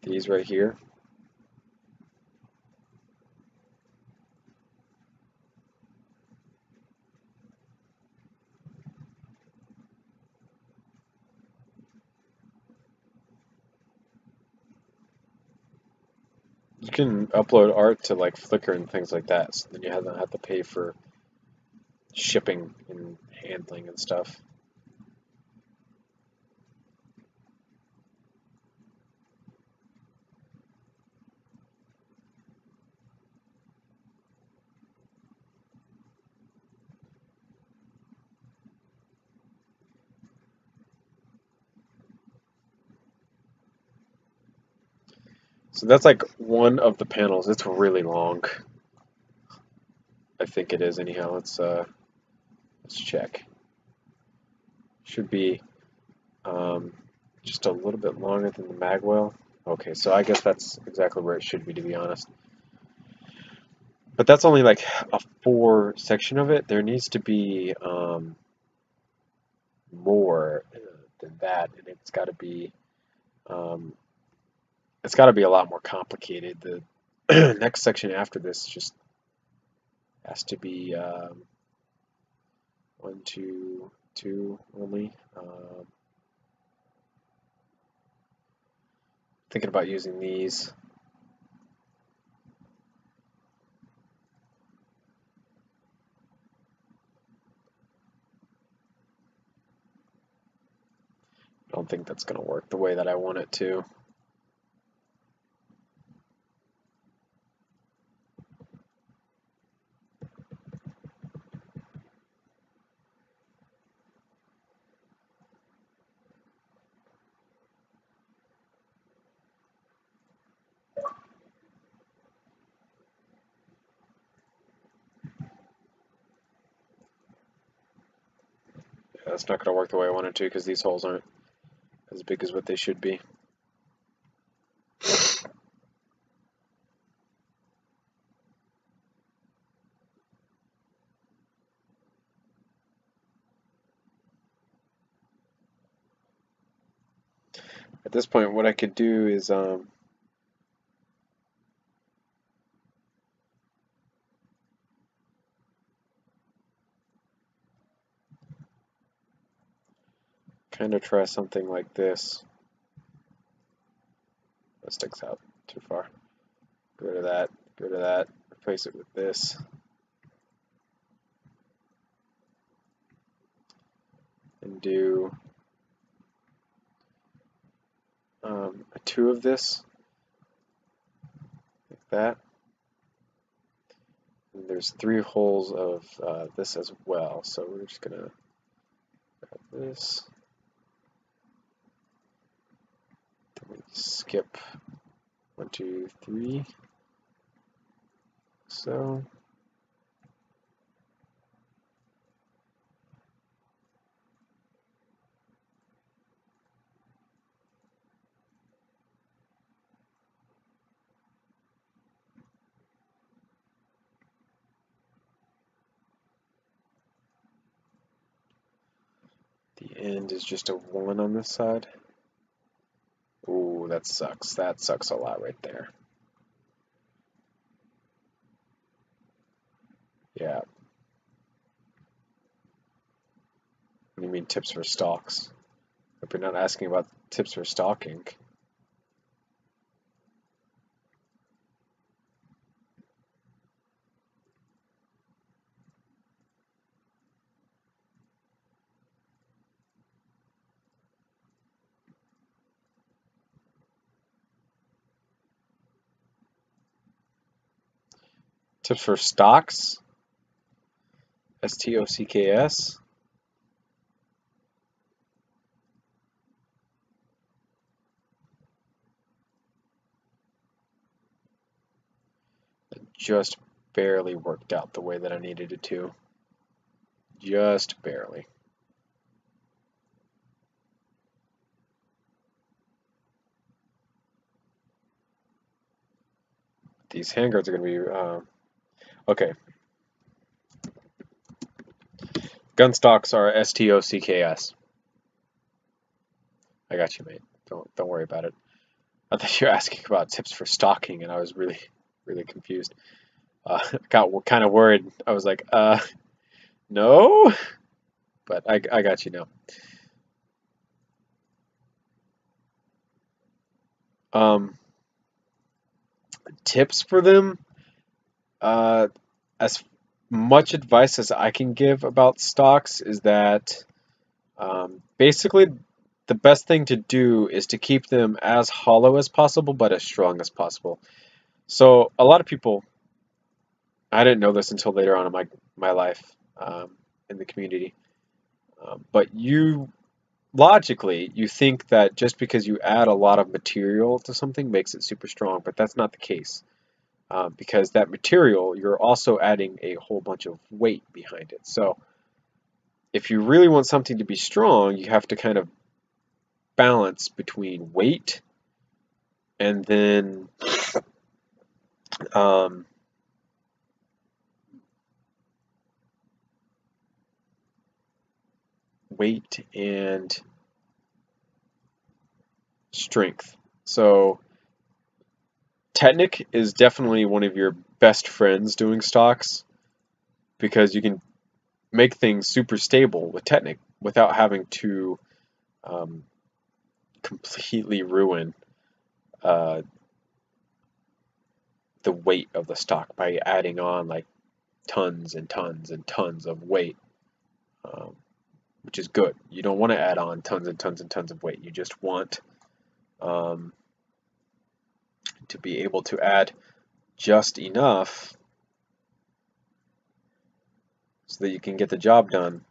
These right here. You can upload art to like Flickr and things like that, so then you don't have to pay for shipping and handling and stuff. So that's like one of the panels. It's really long. I think it is anyhow. Let's check. Should be just a little bit longer than the magwell. Okay, so I guess that's exactly where it should be, to be honest. But that's only like a 4 section of it. There needs to be more than that, and it's got to be a lot more complicated. The next section after this just has to be 1, 2, 2 only. Thinking about using these. I don't think that's going to work the way that I want it to. Yeah, that's not going to work the way I want it to because these holes aren't as big as what they should be. At this point, what I could do is kind of try something like this. That sticks out too far. Get rid of that, get rid of that, replace it with this. And do a 2 of this, like that. And there's 3 holes of this as well, so we're just gonna grab this. Then we skip 1, 2, 3. So. The end is just a 1 on this side. Ooh, that sucks. That sucks a lot right there. Yeah. What do you mean tips for stalks? Hope you're not asking about tips for stalking. Tips for stocks? STOCKS? It just barely worked out the way that I needed it to. Just barely. These handguards are going to be... okay. Gun stocks are STOCKS. I got you, mate. Don't worry about it. I thought you were asking about tips for stocking, and I was really confused. Got kind of worried. I was like, no, but I got you now. Tips for them. As much advice as I can give about stocks is that basically the best thing to do is to keep them as hollow as possible, but as strong as possible. So a lot of people, I didn't know this until later on in my life in the community, but logically, you think that just because you add a lot of material to something makes it super strong, but that's not the case. Because that material, you're also adding a whole bunch of weight behind it. So if you really want something to be strong, you have to kind of balance between weight and then weight and strength. So Technic is definitely one of your best friends doing stocks because you can make things super stable with Technic without having to completely ruin the weight of the stock by adding on like tons and tons and tons of weight, which is good. You don't want to add on tons and tons and tons of weight. You just want to be able to add just enough so that you can get the job done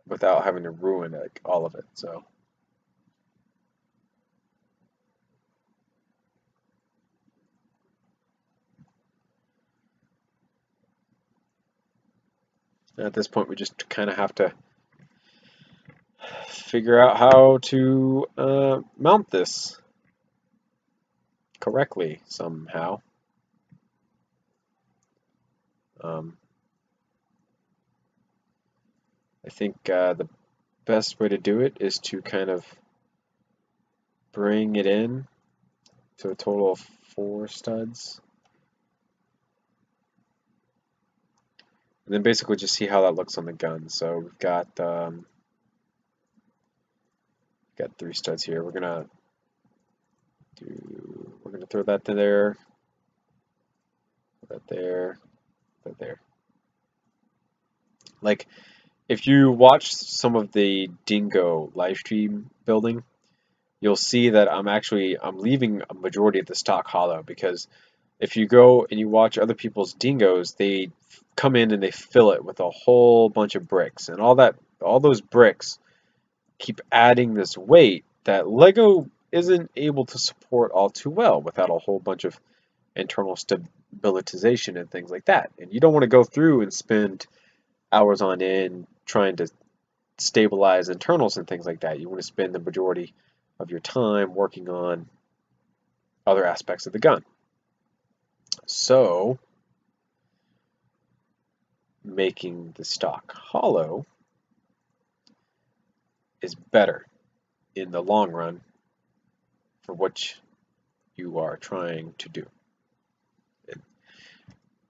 without having to ruin like all of it. So at this point we just kind of have to figure out how to mount this correctly somehow. I think the best way to do it is to kind of bring it in to a total of 4 studs. And then basically just see how that looks on the gun. So we've got 3 studs here. We're gonna throw that to there, that there, that there. Like, if you watch some of the Dingo live stream building, you'll see that I'm leaving a majority of the stock hollow, because if you go and you watch other people's Dingos, they come in and they fill it with a whole bunch of bricks, and all those bricks keep adding this weight that Lego isn't able to support all too well without a whole bunch of internal stabilization and things like that. And you don't want to go through and spend hours on end trying to stabilize internals and things like that. You want to spend the majority of your time working on other aspects of the gun. So, making the stock hollow is better in the long run for what you are trying to do.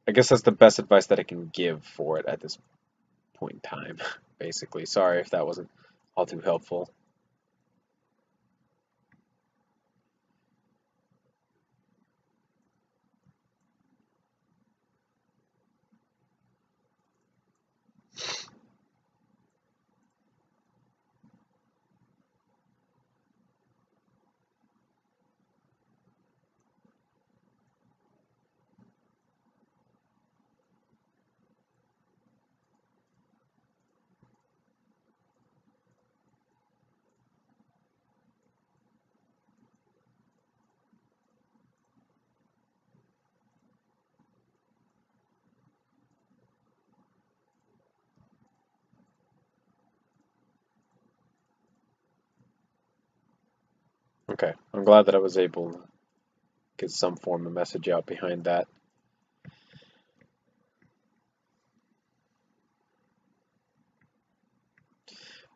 I guess that's the best advice that I can give for it at this point in time, basically. Sorry if that wasn't all too helpful. Okay, I'm glad that I was able to get some form of message out behind that.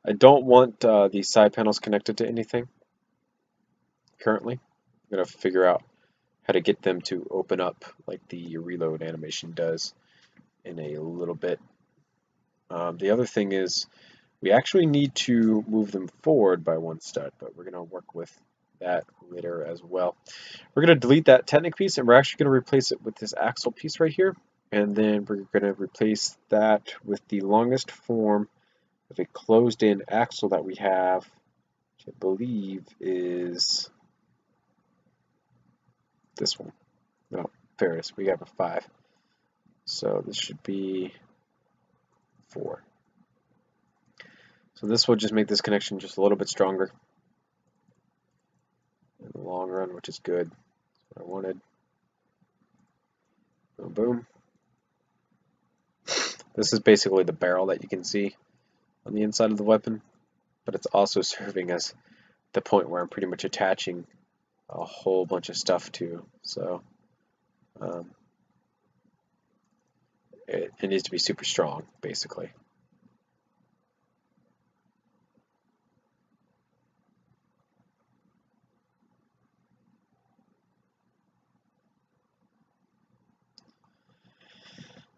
I don't want these side panels connected to anything currently. I'm going to figure out how to get them to open up like the reload animation does in a little bit. The other thing is we actually need to move them forward by 1 stud, but we're going to work with that later as well. We're going to delete that Technic piece, and we're actually going to replace it with this axle piece right here, and then we're going to replace that with the longest form of a closed-in axle that we have, which I believe is this one. No, there it is. We have a 5. So this should be 4. So this will just make this connection just a little bit stronger in the long run, which is good. That's what I wanted. Boom, boom. This is basically the barrel that you can see on the inside of the weapon, but it's also serving as the point where I'm pretty much attaching a whole bunch of stuff to. So it needs to be super strong, basically.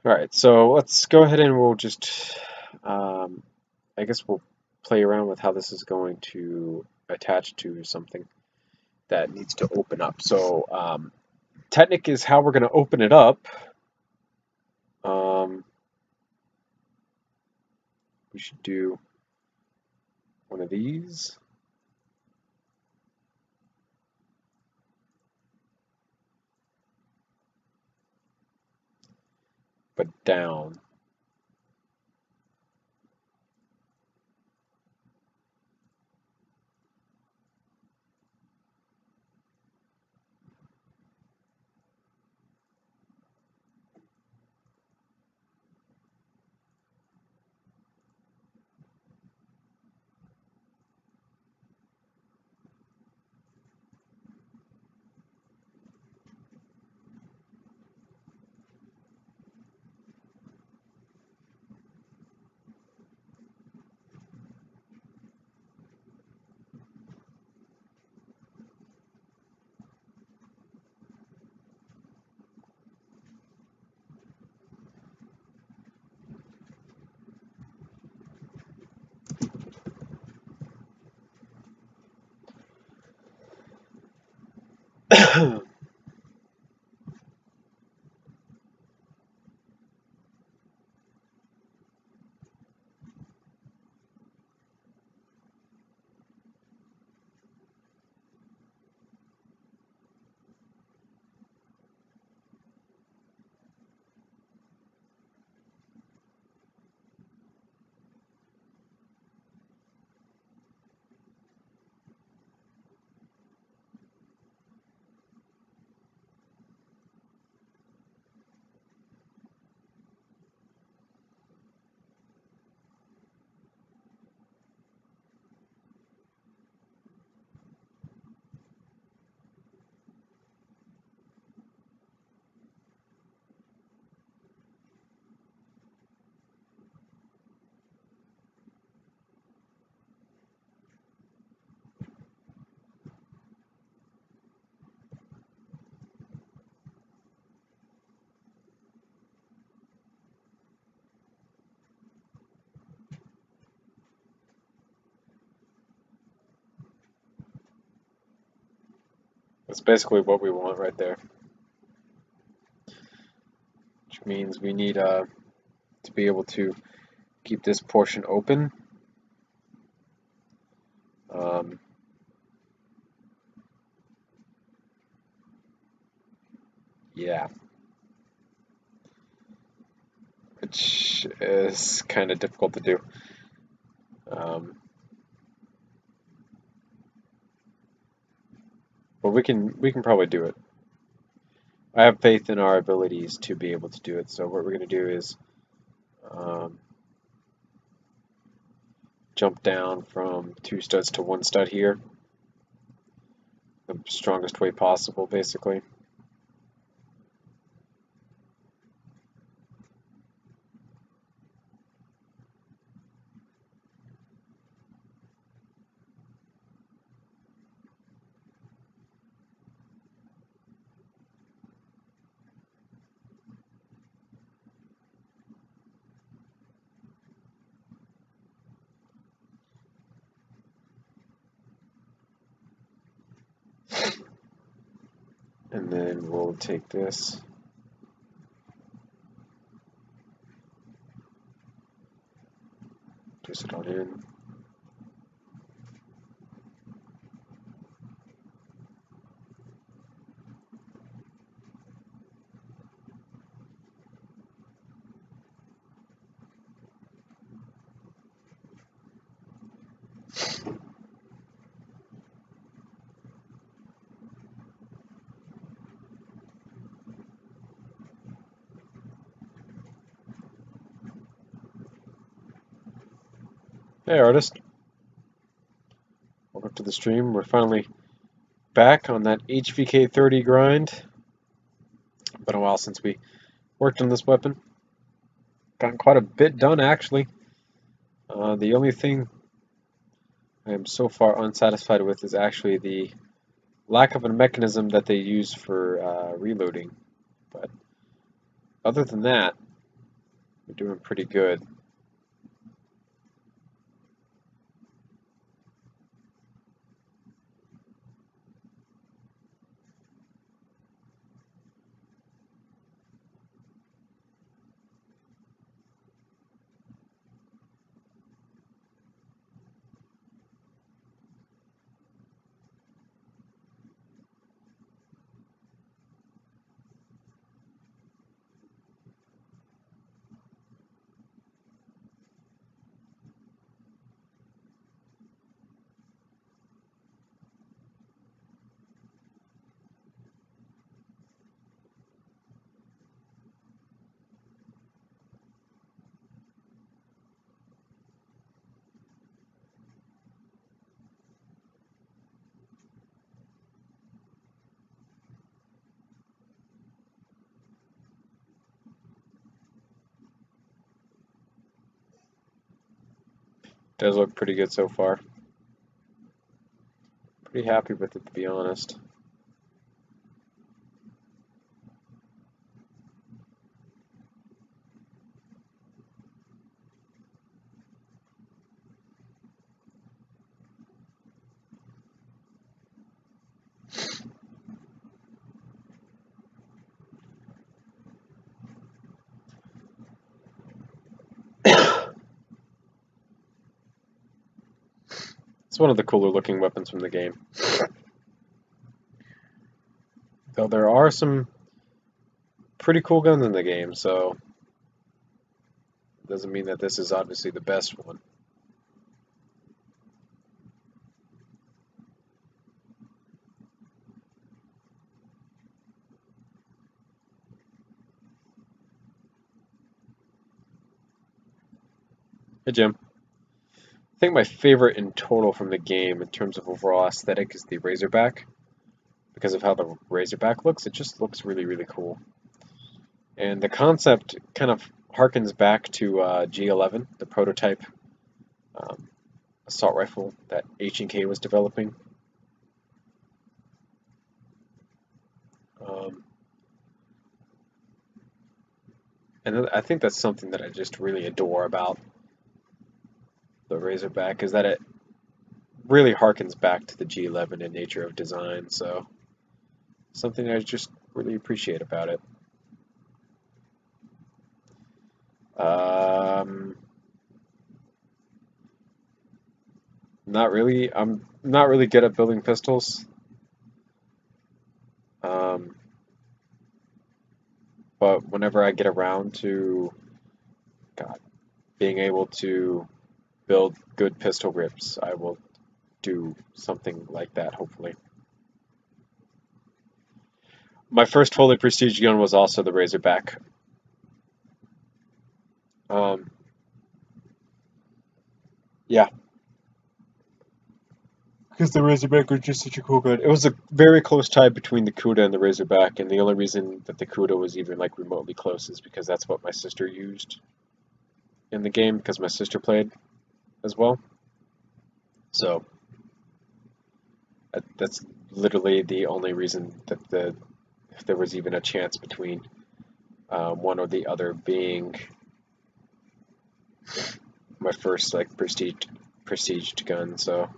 Alright, so let's go ahead and we'll just, I guess we'll play around with how this is going to attach to something that needs to open up. So Technic is how we're going to open it up. We should do one of these. But down. That's basically what we want right there. Which means we need to be able to keep this portion open. Yeah. Which is kind of difficult to do. But we can probably do it. I have faith in our abilities to be able to do it. So what we're going to do is jump down from 2 studs to 1 stud here, the strongest way possible, basically. And then we'll take this, twist it on in. Hey artist, welcome to the stream. We're finally back on that HVK-30 grind. Been a while since we worked on this weapon. Gotten quite a bit done actually. The only thing I am so far unsatisfied with is actually the lack of a mechanism that they use for reloading. But other than that, we're doing pretty good. Does look pretty good so far. Pretty happy with it, to be honest. It's one of the cooler looking weapons from the game. Though there are some pretty cool guns in the game, so it doesn't mean that this is obviously the best one. Hey Jim. I think my favorite in total from the game in terms of overall aesthetic is the Razorback. Because of how the Razorback looks, it just looks really, really cool. And the concept kind of harkens back to G11, the prototype assault rifle that H&K was developing. And I think that's something that I just really adore about the Razorback, is that it really harkens back to the G11 in nature of design. So something I just really appreciate about it. Um, Not really. I'm not really good at building pistols. Um, but whenever I get around to, God, being able to build good pistol grips, I will do something like that, hopefully. My first fully prestige gun was also the Razorback. Um, yeah, because the Razorback was just such a cool gun. It was a very close tie between the Cuda and the Razorback, and the only reason that the Cuda was even like remotely close is because that's what my sister used in the game, because my sister played as well. So that's literally the only reason that if there was even a chance between one or the other being my first like prestiged gun. So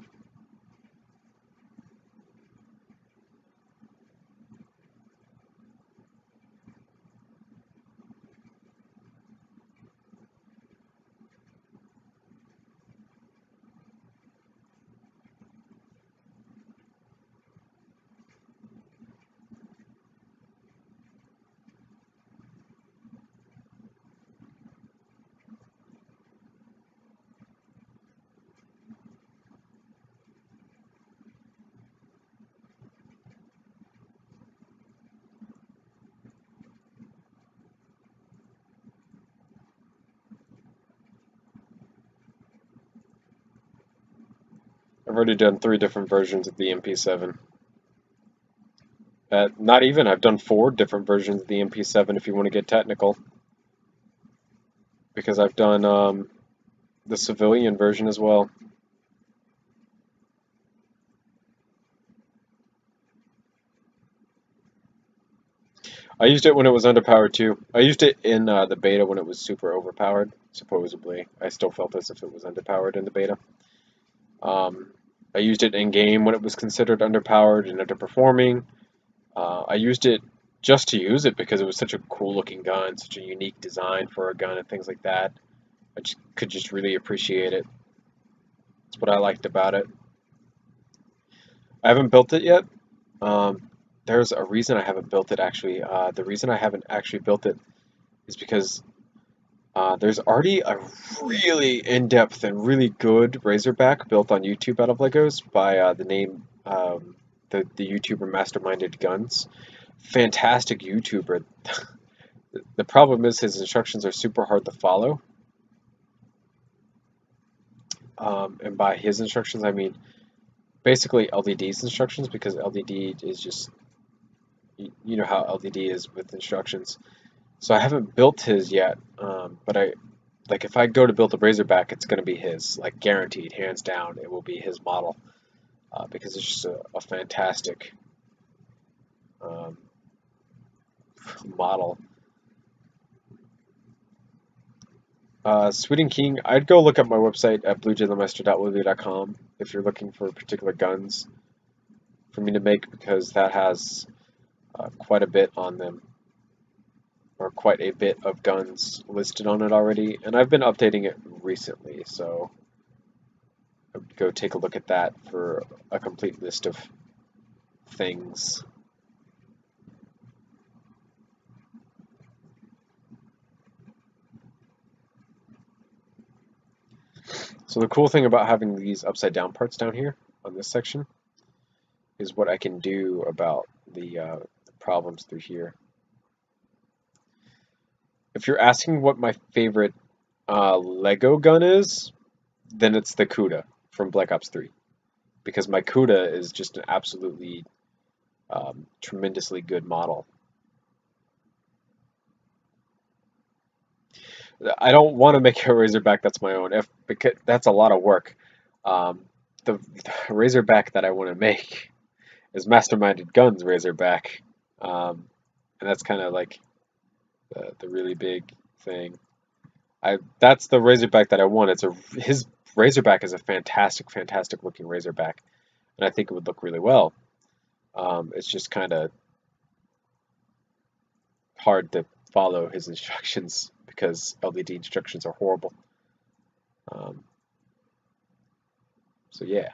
I've already done 3 different versions of the MP7. Not even, I've done 4 different versions of the MP7 if you want to get technical, because I've done the civilian version as well. I used it when it was underpowered too. I used it in the beta when it was super overpowered, supposedly. I still felt as if it was underpowered in the beta. Um, I used it in game when it was considered underpowered and underperforming. I used it just to use it because it was such a cool looking gun, such a unique design for a gun and things like that. I could just really appreciate it. That's what I liked about it. I haven't built it yet. Um, there's a reason I haven't built it actually. The reason I haven't actually built it is because there's already a really in-depth and really good Razorback built on YouTube out of Legos by the name the YouTuber Masterminded Guns. Fantastic YouTuber. The problem is his instructions are super hard to follow. And by his instructions, I mean basically LDD's instructions, because LDD is just, you know how LDD is with instructions. So I haven't built his yet, but if I go to build a Razorback, it's going to be his, like guaranteed, hands down, it will be his model, because it's just a fantastic um, model. Sweden King, I'd go look up my website at bluejalemeister.webly.com if you're looking for particular guns for me to make, because that has quite a bit on them, or quite a bit of guns listed on it already, and I've been updating it recently, so I would go take a look at that for a complete list of things. So the cool thing about having these upside down parts down here on this section is what I can do about the problems through here. If you're asking what my favorite Lego gun is, then it's the Cuda from Black Ops 3. Because my Cuda is just an absolutely tremendously good model. I don't want to make a Razorback that's my own, because that's a lot of work. The Razorback that I want to make is Masterminded Guns Razorback, and that's kind of like the really big thing. That's the Razorback that I want. His Razorback is a fantastic looking Razorback, and I think it would look really well. It's just kind of hard to follow his instructions because LED instructions are horrible. So yeah.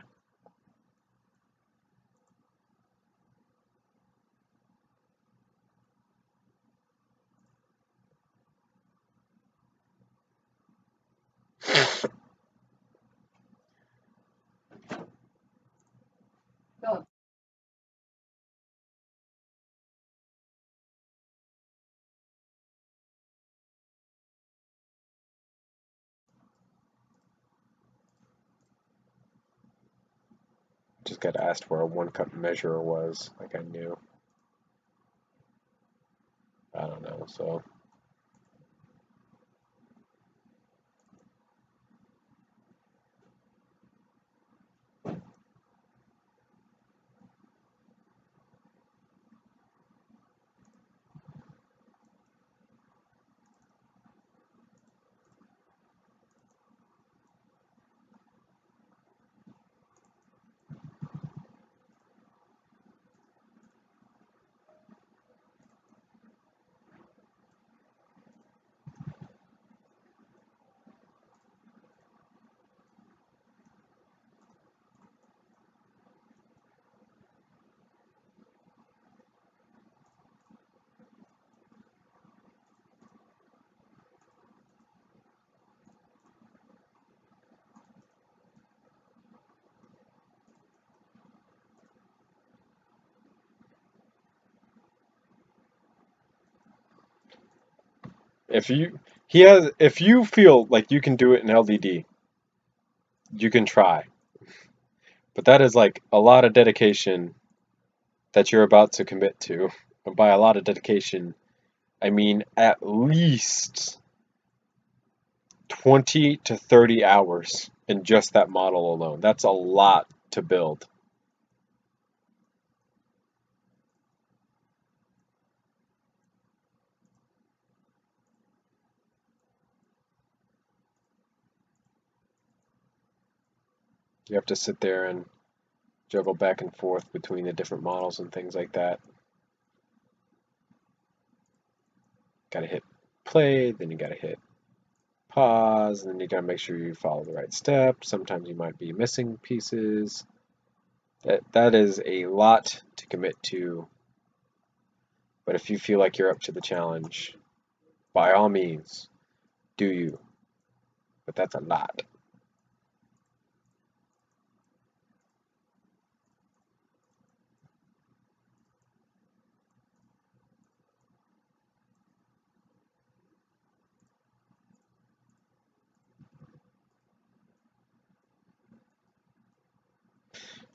Just got asked where a 1-cup measurer was, like I knew. I don't know, so. If you feel like you can do it in LDD, you can try. But that is like a lot of dedication that you're about to commit to. And by a lot of dedication, I mean at least 20 to 30 hours in just that model alone. That's a lot to build. You have to sit there and juggle back and forth between the different models and things like that. Gotta hit play, then you gotta hit pause, and then you gotta make sure you follow the right steps. Sometimes you might be missing pieces. That is a lot to commit to. But if you feel like you're up to the challenge, by all means, do you. But that's a lot.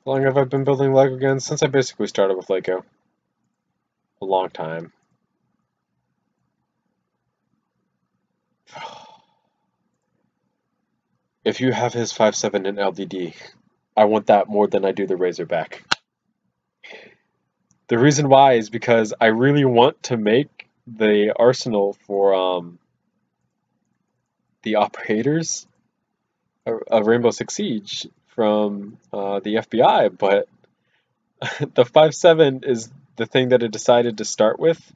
How long have I been building Lego guns? Since I basically started with Lego. A long time. If you have his 5.7 in LDD, I want that more than I do the Razorback. The reason why is because I really want to make the arsenal for the operators of Rainbow Six Siege from the FBI, but the 5.7 is the thing that I decided to start with,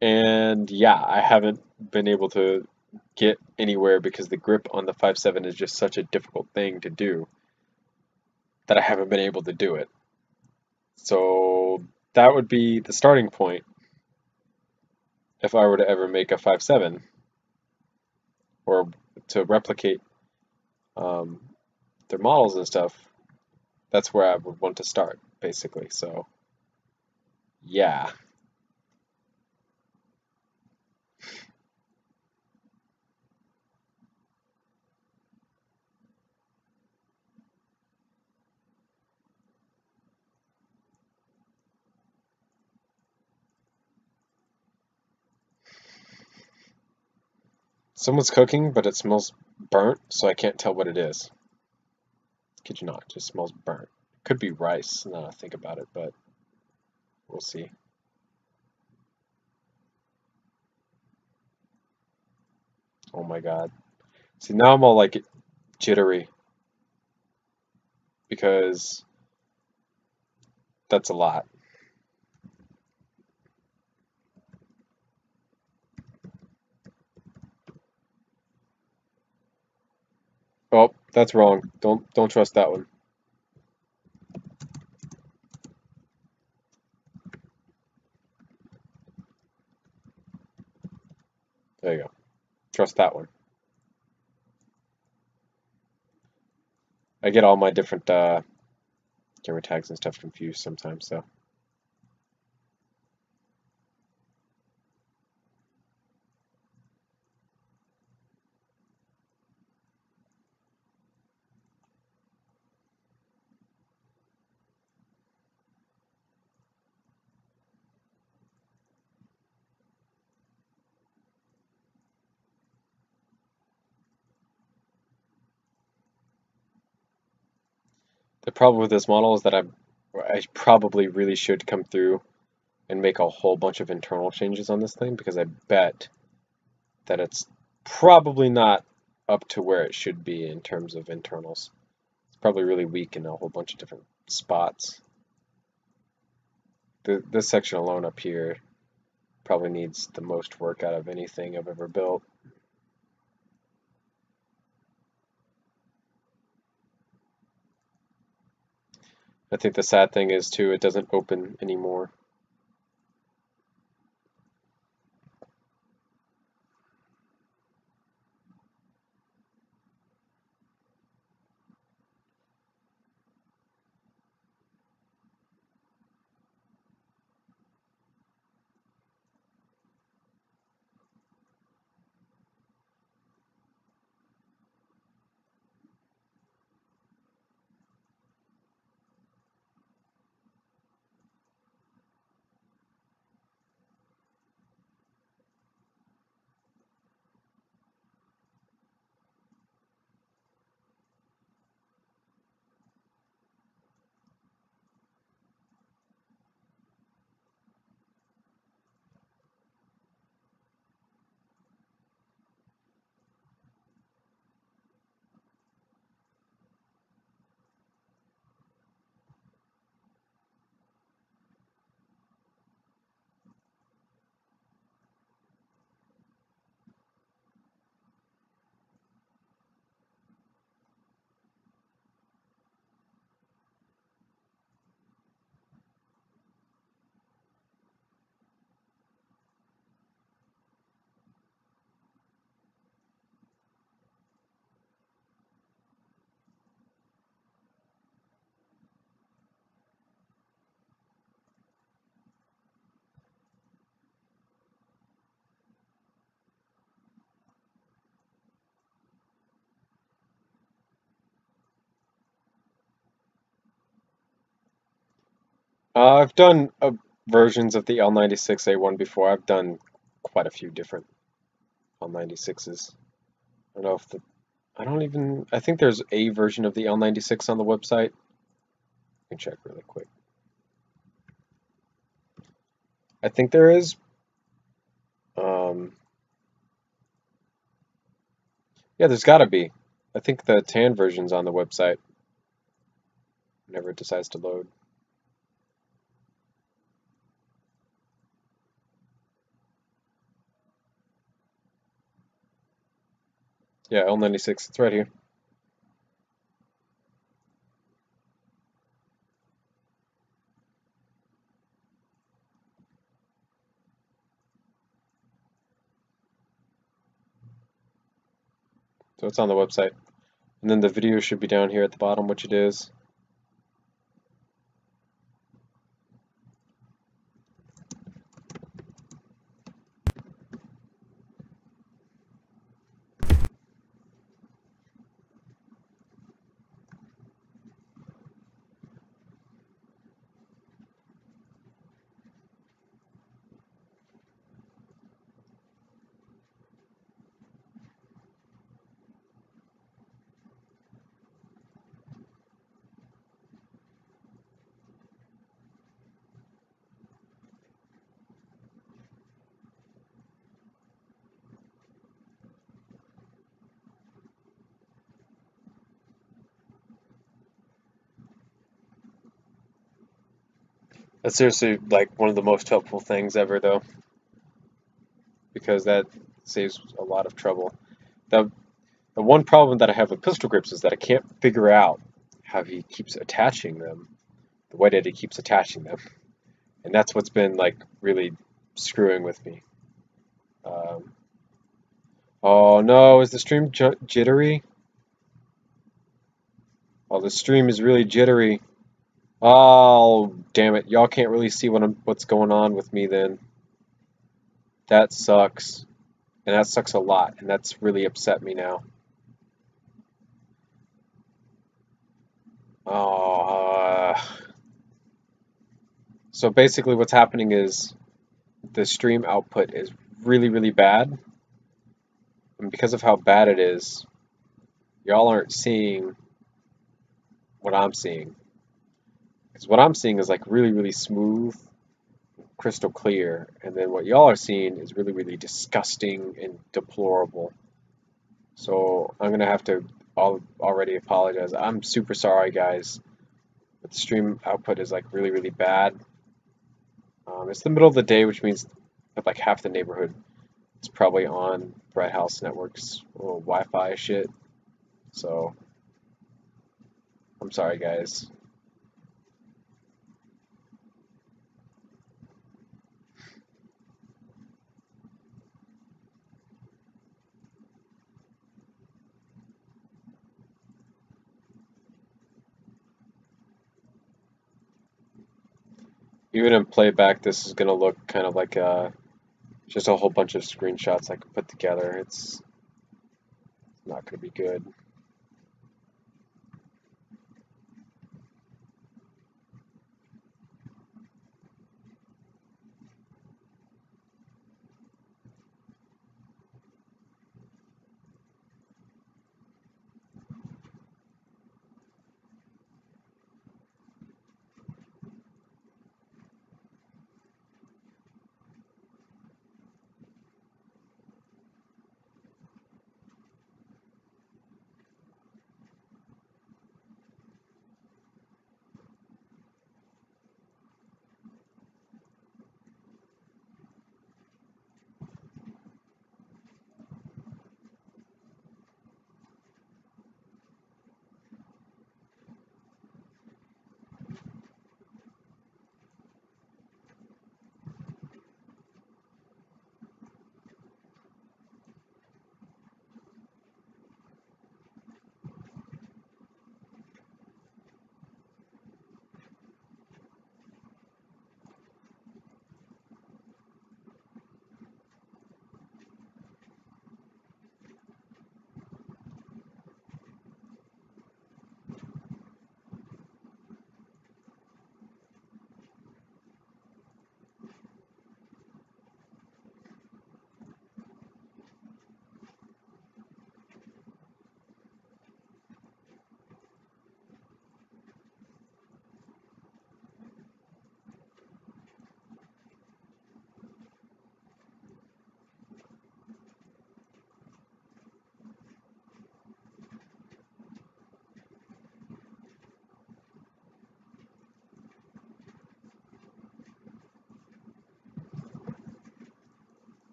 and yeah, I haven't been able to get anywhere because the grip on the 5.7 is just such a difficult thing to do that I haven't been able to do it. So that would be the starting point if I were to ever make a 5.7 or to replicate their models and stuff. That's where I would want to start, basically. So, yeah. Someone's cooking, but it smells burnt, so I can't tell what it is. Kid you not, it just smells burnt. Could be rice, now that I think about it, but we'll see. Oh my god. See, now I'm all like jittery because that's a lot. That's wrong. Don't trust that one. There you go. Trust that one. I get all my different camera tags and stuff confused sometimes, so. The problem with this model is that I probably really should come through and make a whole bunch of internal changes on this thing, because I bet that it's probably not up to where it should be in terms of internals. It's probably really weak in a whole bunch of different spots. This section alone up here probably needs the most work out of anything I've ever built. I think the sad thing is too, it doesn't open anymore. I've done versions of the L96A1 before. I've done quite a few different L96s. I don't know if I think there's a version of the L96 on the website. I can check really quick. I think there is. Yeah, there's gotta be. I think the tan version's on the website. Whenever it decides to load. Yeah, L96, it's right here. So it's on the website. And then the video should be down here at the bottom, which it is. That's seriously like one of the most helpful things ever, though, because that saves a lot of trouble. The one problem that I have with pistol grips is that I can't figure out how he keeps attaching them, the way that he keeps attaching them. And that's what's been like really screwing with me. Oh no, is the stream jittery? Oh, the stream is really jittery. Oh, damn it. Y'all can't really see what's going on with me then. That sucks. And that sucks a lot, and that's really upset me now. Oh, so basically what's happening is the stream output is really, really bad. And because of how bad it is, y'all aren't seeing what I'm seeing. Because what I'm seeing is like really, really smooth, crystal clear. And then what y'all are seeing is really, really disgusting and deplorable. So I'm going to have to already apologize. I'm super sorry, guys. But the stream output is like really, really bad. It's the middle of the day, which means that like half the neighborhood is probably on Bright House Network's little Wi-Fi shit. So I'm sorry, guys. Even in playback, this is gonna look kind of like just a whole bunch of screenshots I could put together. It's not gonna be good.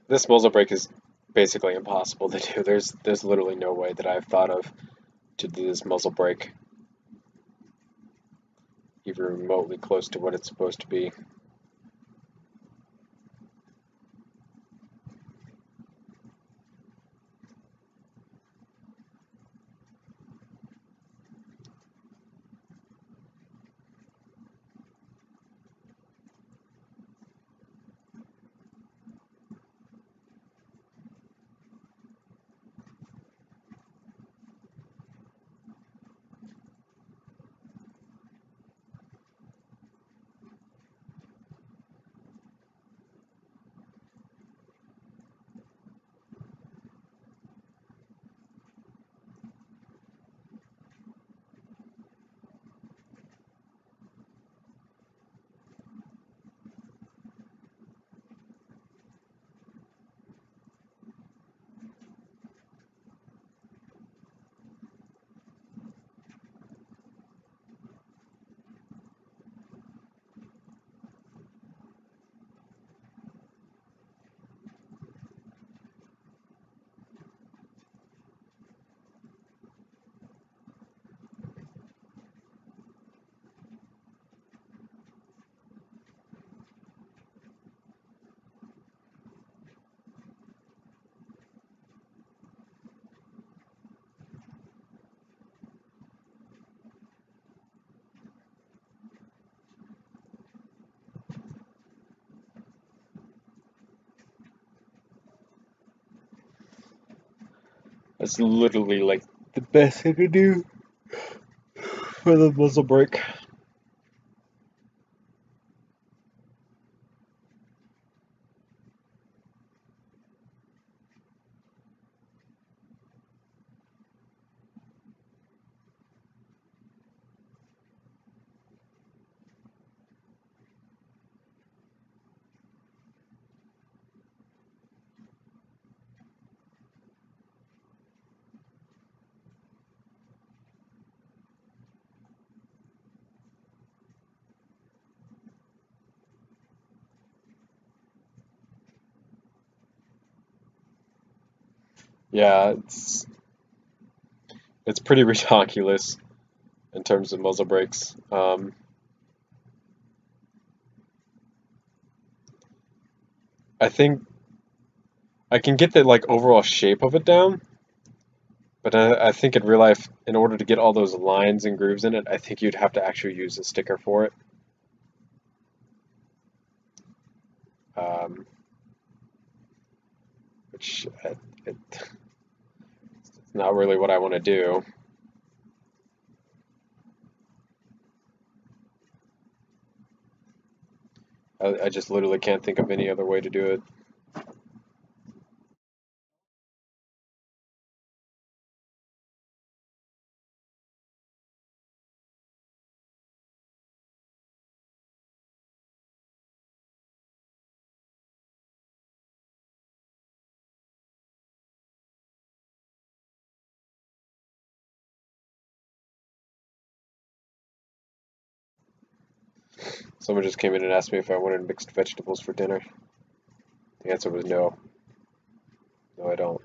This muzzle brake is basically impossible to do. There's literally no way that I've thought of to do this muzzle brake even remotely close to what it's supposed to be. That's literally like the best thing to do for the muzzle brake. Yeah, it's pretty ridiculous in terms of muzzle brakes. I think I can get the like overall shape of it down, but I think in real life, in order to get all those lines and grooves in it, I think you'd have to actually use a sticker for it. Um, which it's not really what I want to do. I just literally can't think of any other way to do it. Someone just came in and asked me if I wanted mixed vegetables for dinner. The answer was no. No, I don't.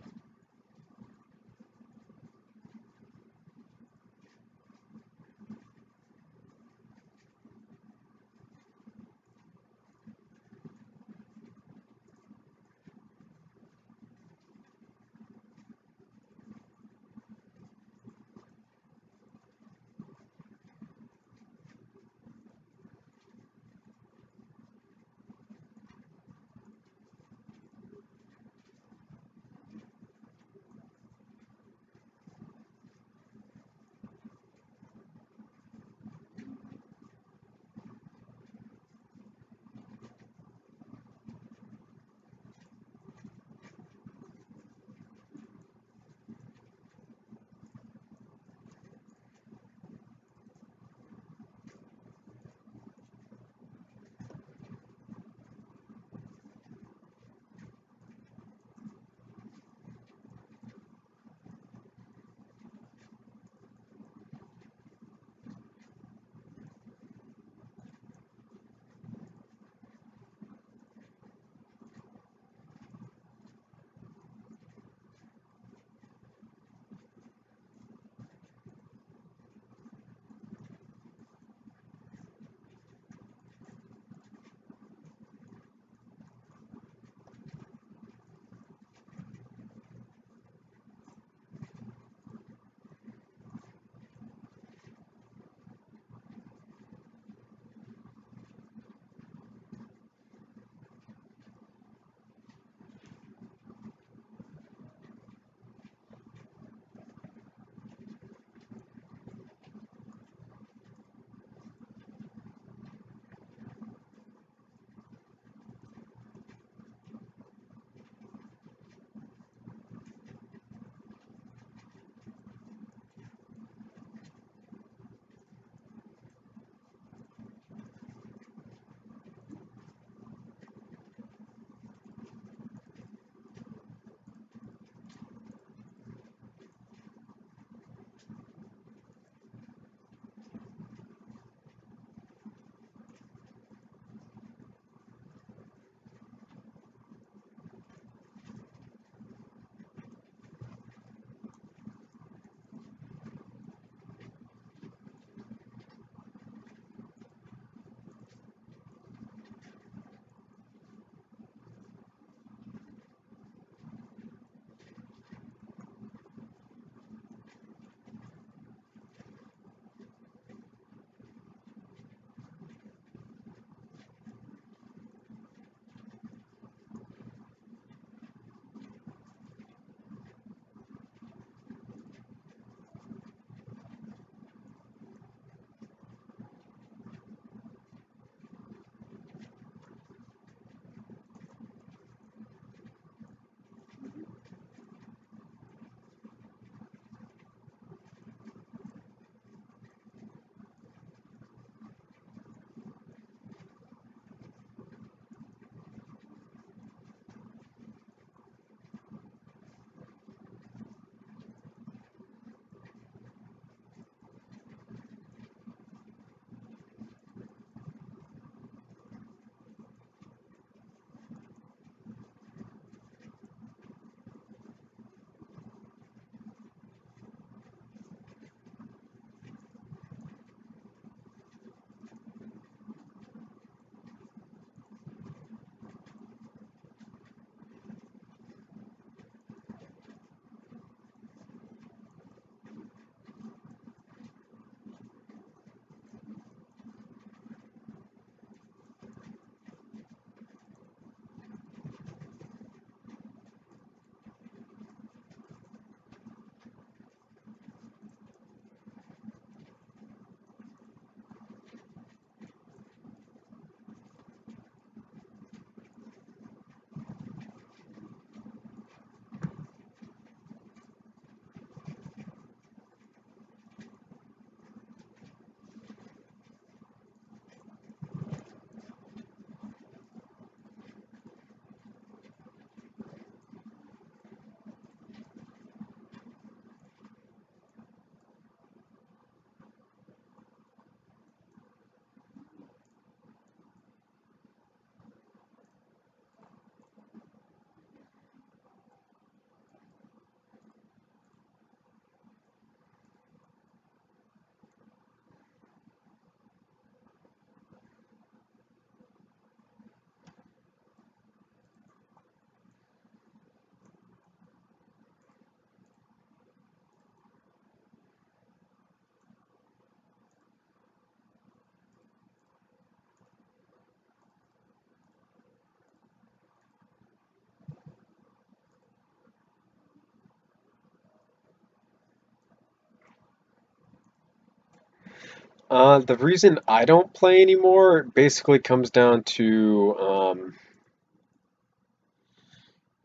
The reason I don't play anymore basically comes down to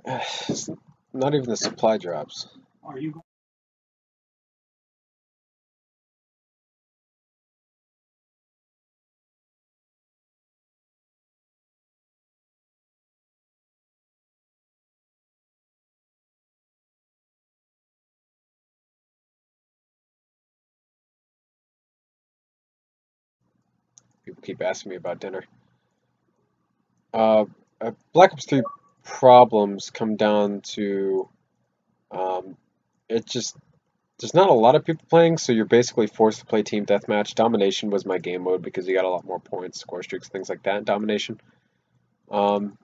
it's not even the supply drops. People keep asking me about dinner. Uh, Black Ops 3 problems come down to um, it just there's not a lot of people playing, so you're basically forced to play team deathmatch. Domination was my game mode because you got a lot more points, score streaks, things like that in Domination. Um,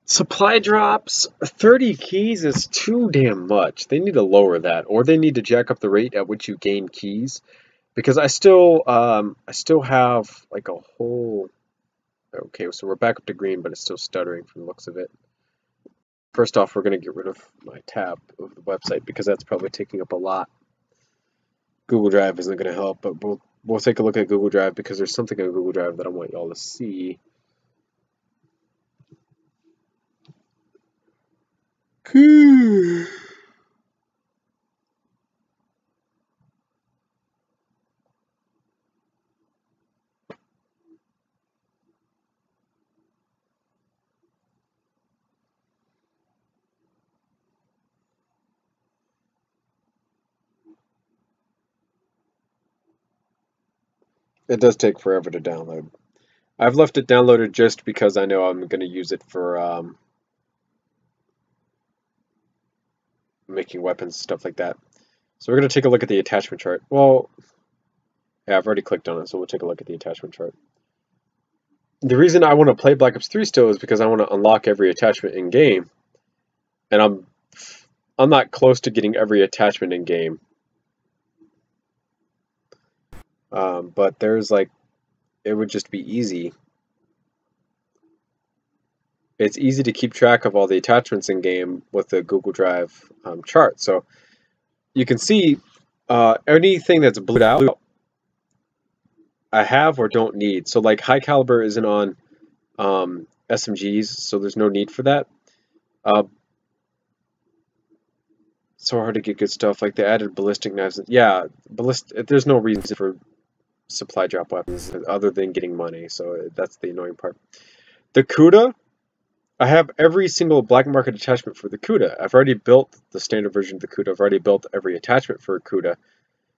Supply drops, 30 keys is too damn much. They need to lower that, or they need to jack up the rate at which you gain keys. Because I still have like a whole. Okay, so we're back up to green, but it's still stuttering from the looks of it. First off, we're gonna get rid of my tab of the website because that's probably taking up a lot. Google Drive isn't gonna help, but we'll take a look at Google Drive because there's something on Google Drive that I want y'all to see. It does take forever to download. I've left it downloaded just because I know I'm going to use it for making weapons, stuff like that. So we're going to take a look at the attachment chart. Well, yeah, I've already clicked on it, so we'll take a look at the attachment chart. The reason I want to play Black Ops 3 still is because I want to unlock every attachment in game, and I'm not close to getting every attachment in game. But there's like, it would just be easy. It's easy to keep track of all the attachments in game with the Google Drive chart. So you can see anything that's blued out, I have or don't need. So like high caliber isn't on SMGs, so there's no need for that. Uh, so hard to get good stuff. Like they added ballistic knives. Yeah, there's no reason for supply drop weapons other than getting money. So that's the annoying part. The CUDA, I have every single black market attachment for the CUDA. I've already built the standard version of the CUDA. I've already built every attachment for a CUDA.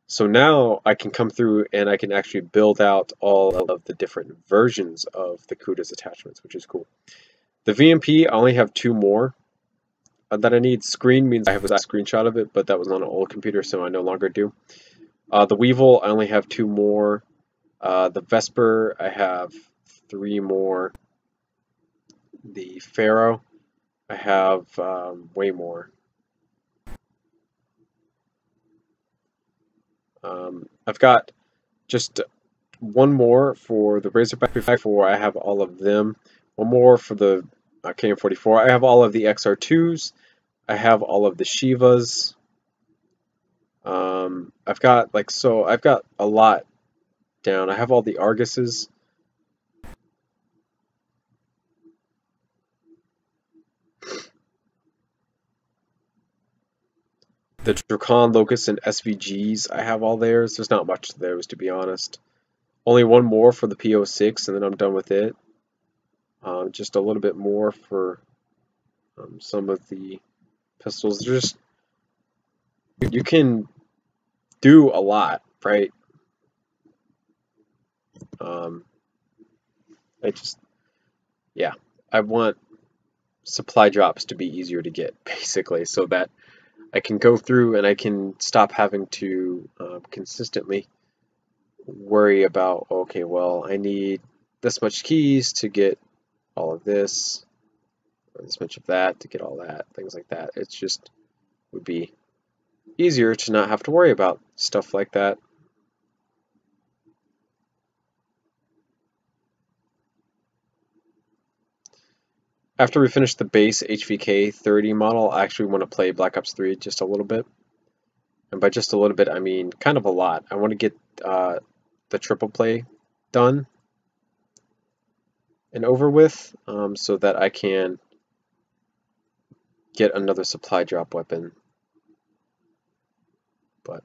So now I can come through and I can actually build out all of the different versions of the CUDA's attachments, which is cool. The VMP, I only have 2 more that I need. Screen means I have a screenshot of it, but that was on an old computer, so I no longer do. The Weevil, I only have 2 more. The Vesper, I have 3 more. The Pharaoh, I have way more. I've got just 1 more for the Razorback 54. I have all of them. 1 more for the KM44. I have all of the XR2s. I have all of the Shivas. I've got I've got a lot down. I have all the Arguses. The Drakon, Locust, and SVGs, I have all theirs. There's not much to those, to be honest. Only 1 more for the P06, and then I'm done with it. Just a little bit more for some of the pistols. Just you can do a lot, right? I just, yeah, I want supply drops to be easier to get, basically, so that I can go through and I can stop having to consistently worry about, okay, well, I need this much keys to get all of this, or this much of that to get all that, things like that. It's just would be easier to not have to worry about stuff like that. After we finish the base HVK-30 model, I actually want to play Black Ops 3 just a little bit. And by just a little bit, I mean kind of a lot. I want to get the triple play done and over with, so that I can get another supply drop weapon. But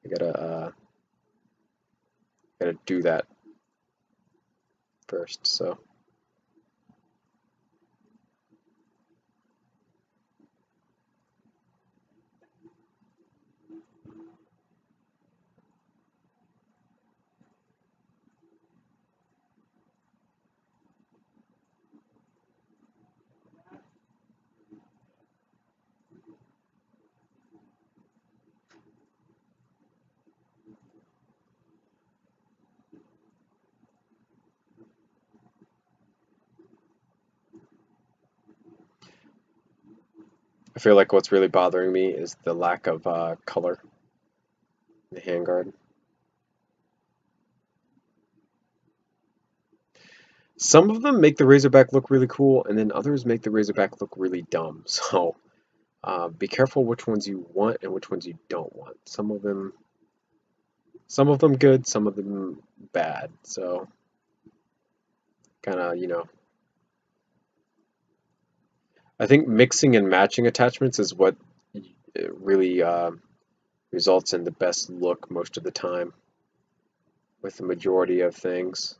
I gotta do that first. So I feel like what's really bothering me is the lack of color in the handguard. Some of them make the Razorback look really cool, and then others make the Razorback look really dumb. So be careful which ones you want and which ones you don't want. Some of them good, some of them bad. So kind of, I think mixing and matching attachments is what really results in the best look most of the time with the majority of things.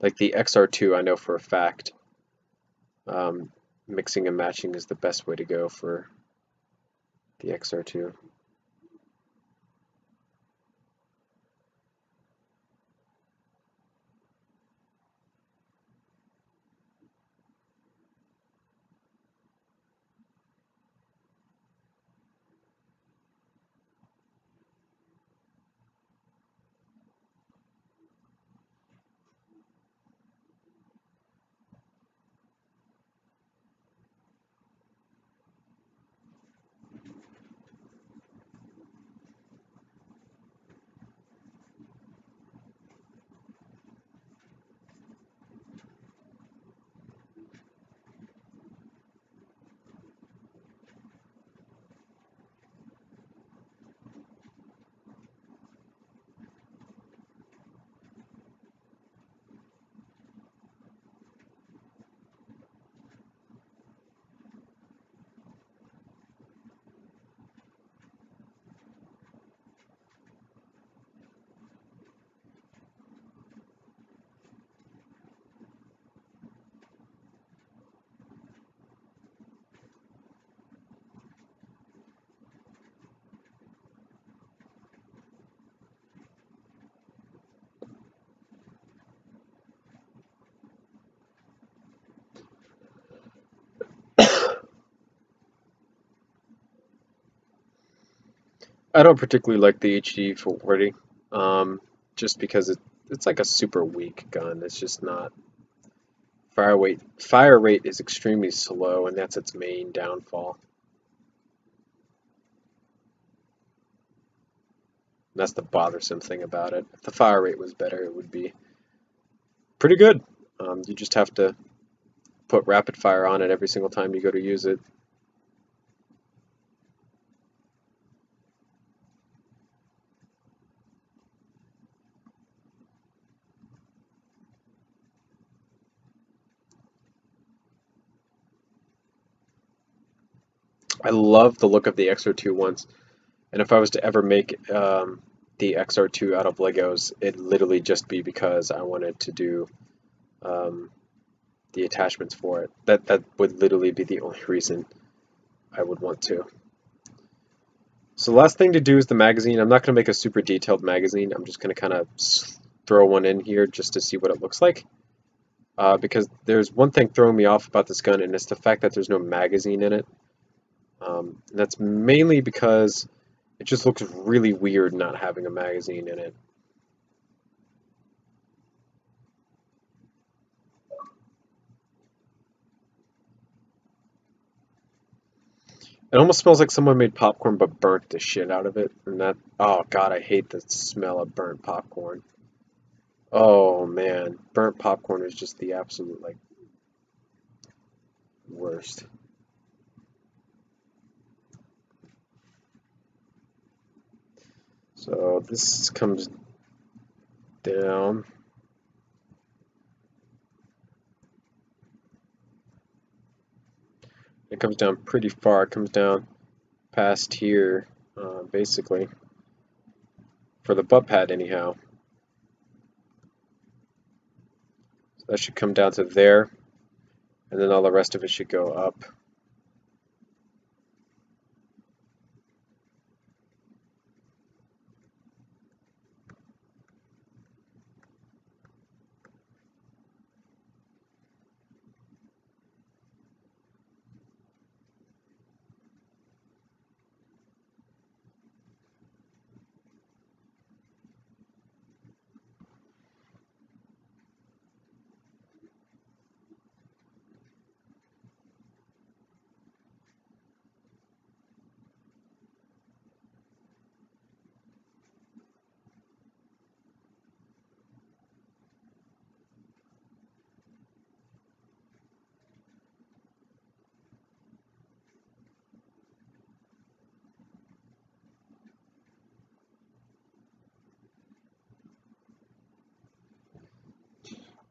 Like the XR2, I know for a fact, mixing and matching is the best way to go for the XR2. I don't particularly like the HG-40, just because it's like a super weak gun. It's just not fire rate is extremely slow, and that's its main downfall. And that's the bothersome thing about it. If the fire rate was better, it would be pretty good. You just have to put rapid fire on it every single time you go to use it. I love the look of the XR2 ones, and if I was to ever make the XR2 out of Legos, it'd literally just be because I wanted to do the attachments for it. That would literally be the only reason I would want to. So the last thing to do is the magazine. I'm not going to make a super detailed magazine. I'm just going to kind of throw one in here just to see what it looks like. Because there's one thing throwing me off about this gun, and it's the fact that there's no magazine in it. And that's mainly because it just looks really weird not having a magazine in it. It almost smells like someone made popcorn but burnt the shit out of it. And that, oh god, I hate the smell of burnt popcorn. Oh man, burnt popcorn is just the absolute, like, worst. So this comes down. It comes down pretty far. It comes down past here, basically, for the butt pad anyhow. So that should come down to there, and then all the rest of it should go up.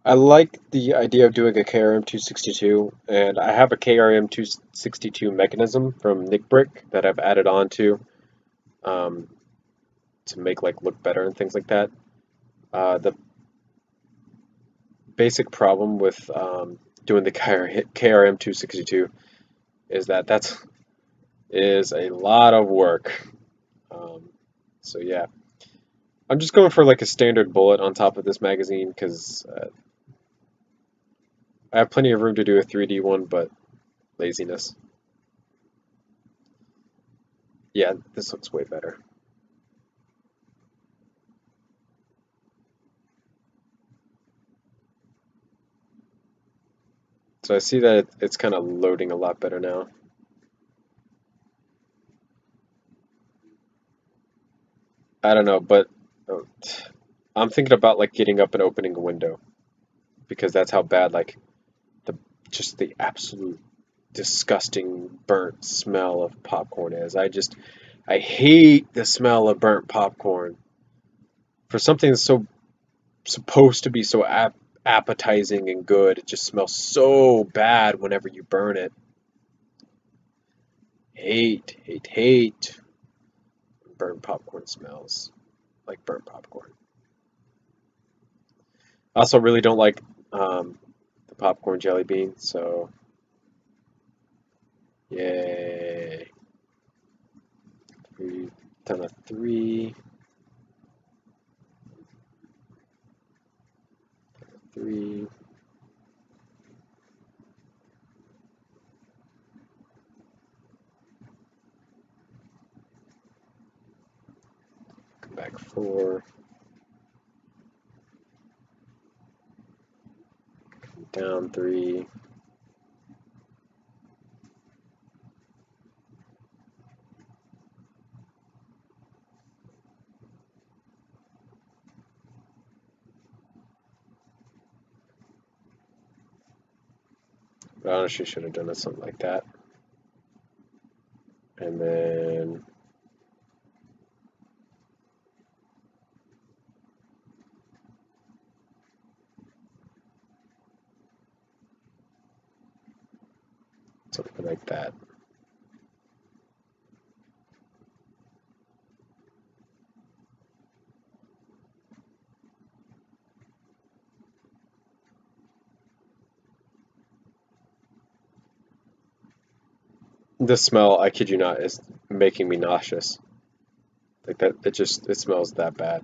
I like the idea of doing a KRM-262, and I have a KRM-262 mechanism from Nick Brick that I've added on um, to make like look better and things like that. The basic problem with doing the KRM-262 is that is a lot of work. So yeah, I'm just going for like a standard bullet on top of this magazine because I have plenty of room to do a 3D one, but laziness. Yeah, this looks way better. So I see that it's kind of loading a lot better now. I don't know, but uh, I'm thinking about like getting up and opening a window because that's how bad like the just the absolute disgusting burnt smell of popcorn is. I hate the smell of burnt popcorn for something that's so supposed to be so appetizing and good. It just smells so bad whenever you burn it. Hate, hate, hate. Burnt popcorn smells like burnt popcorn. I also really don't like the popcorn jelly bean, so yay. We've done a 3, 3. Come back 4. Come down 3. I honestly should have done it something like that. And then something like that. The smell, I kid you not, is making me nauseous. Like that, it smells that bad.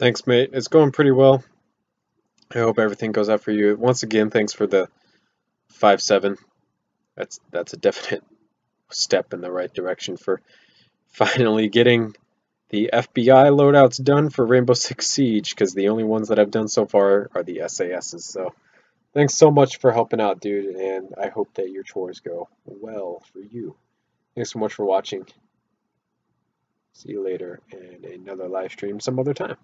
Thanks, mate. It's going pretty well. I hope everything goes out for you. Once again, thanks for the 5-7. That's a definite step in the right direction for finally getting the FBI loadouts done for Rainbow Six Siege, because the only ones that I've done so far are the SASs. So thanks so much for helping out, dude, and I hope that your chores go well for you. Thanks so much for watching. See you later in another live stream some other time.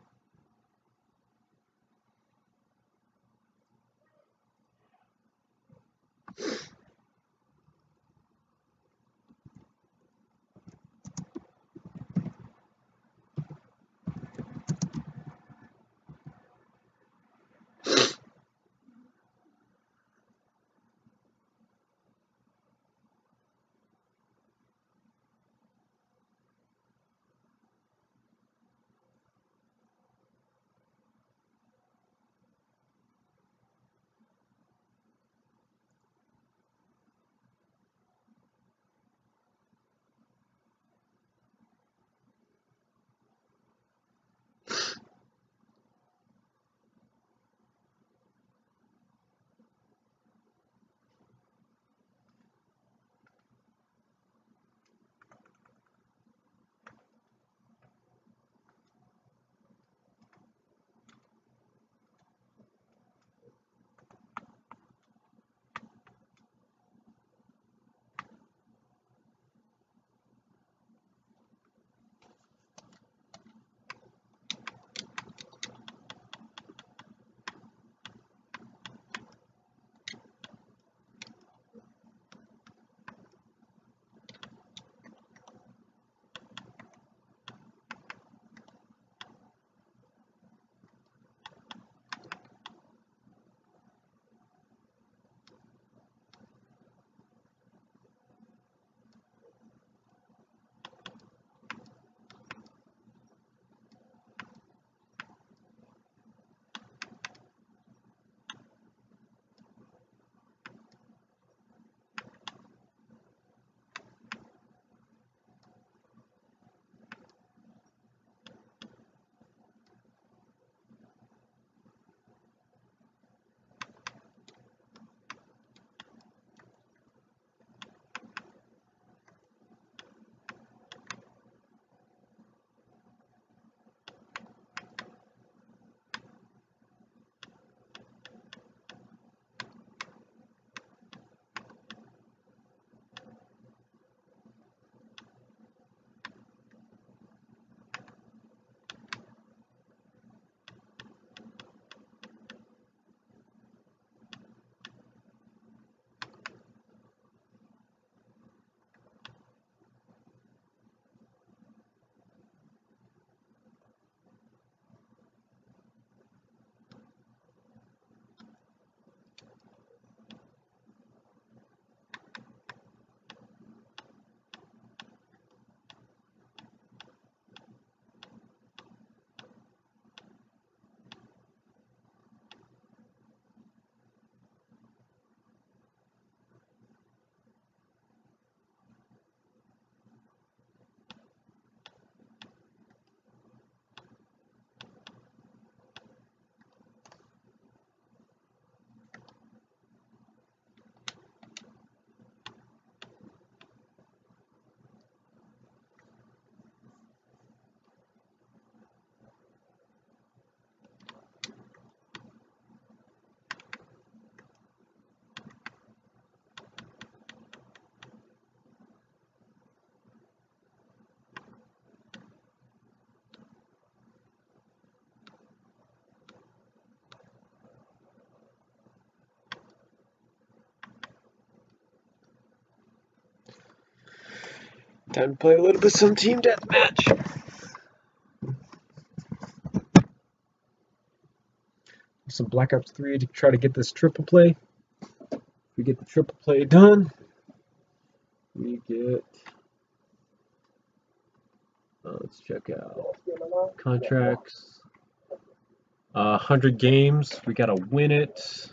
Time to play a little bit of some team deathmatch. Some Black Ops 3 to try to get this triple play. If we get the triple play done, we get, let's check out contracts. 100 games, we gotta win it.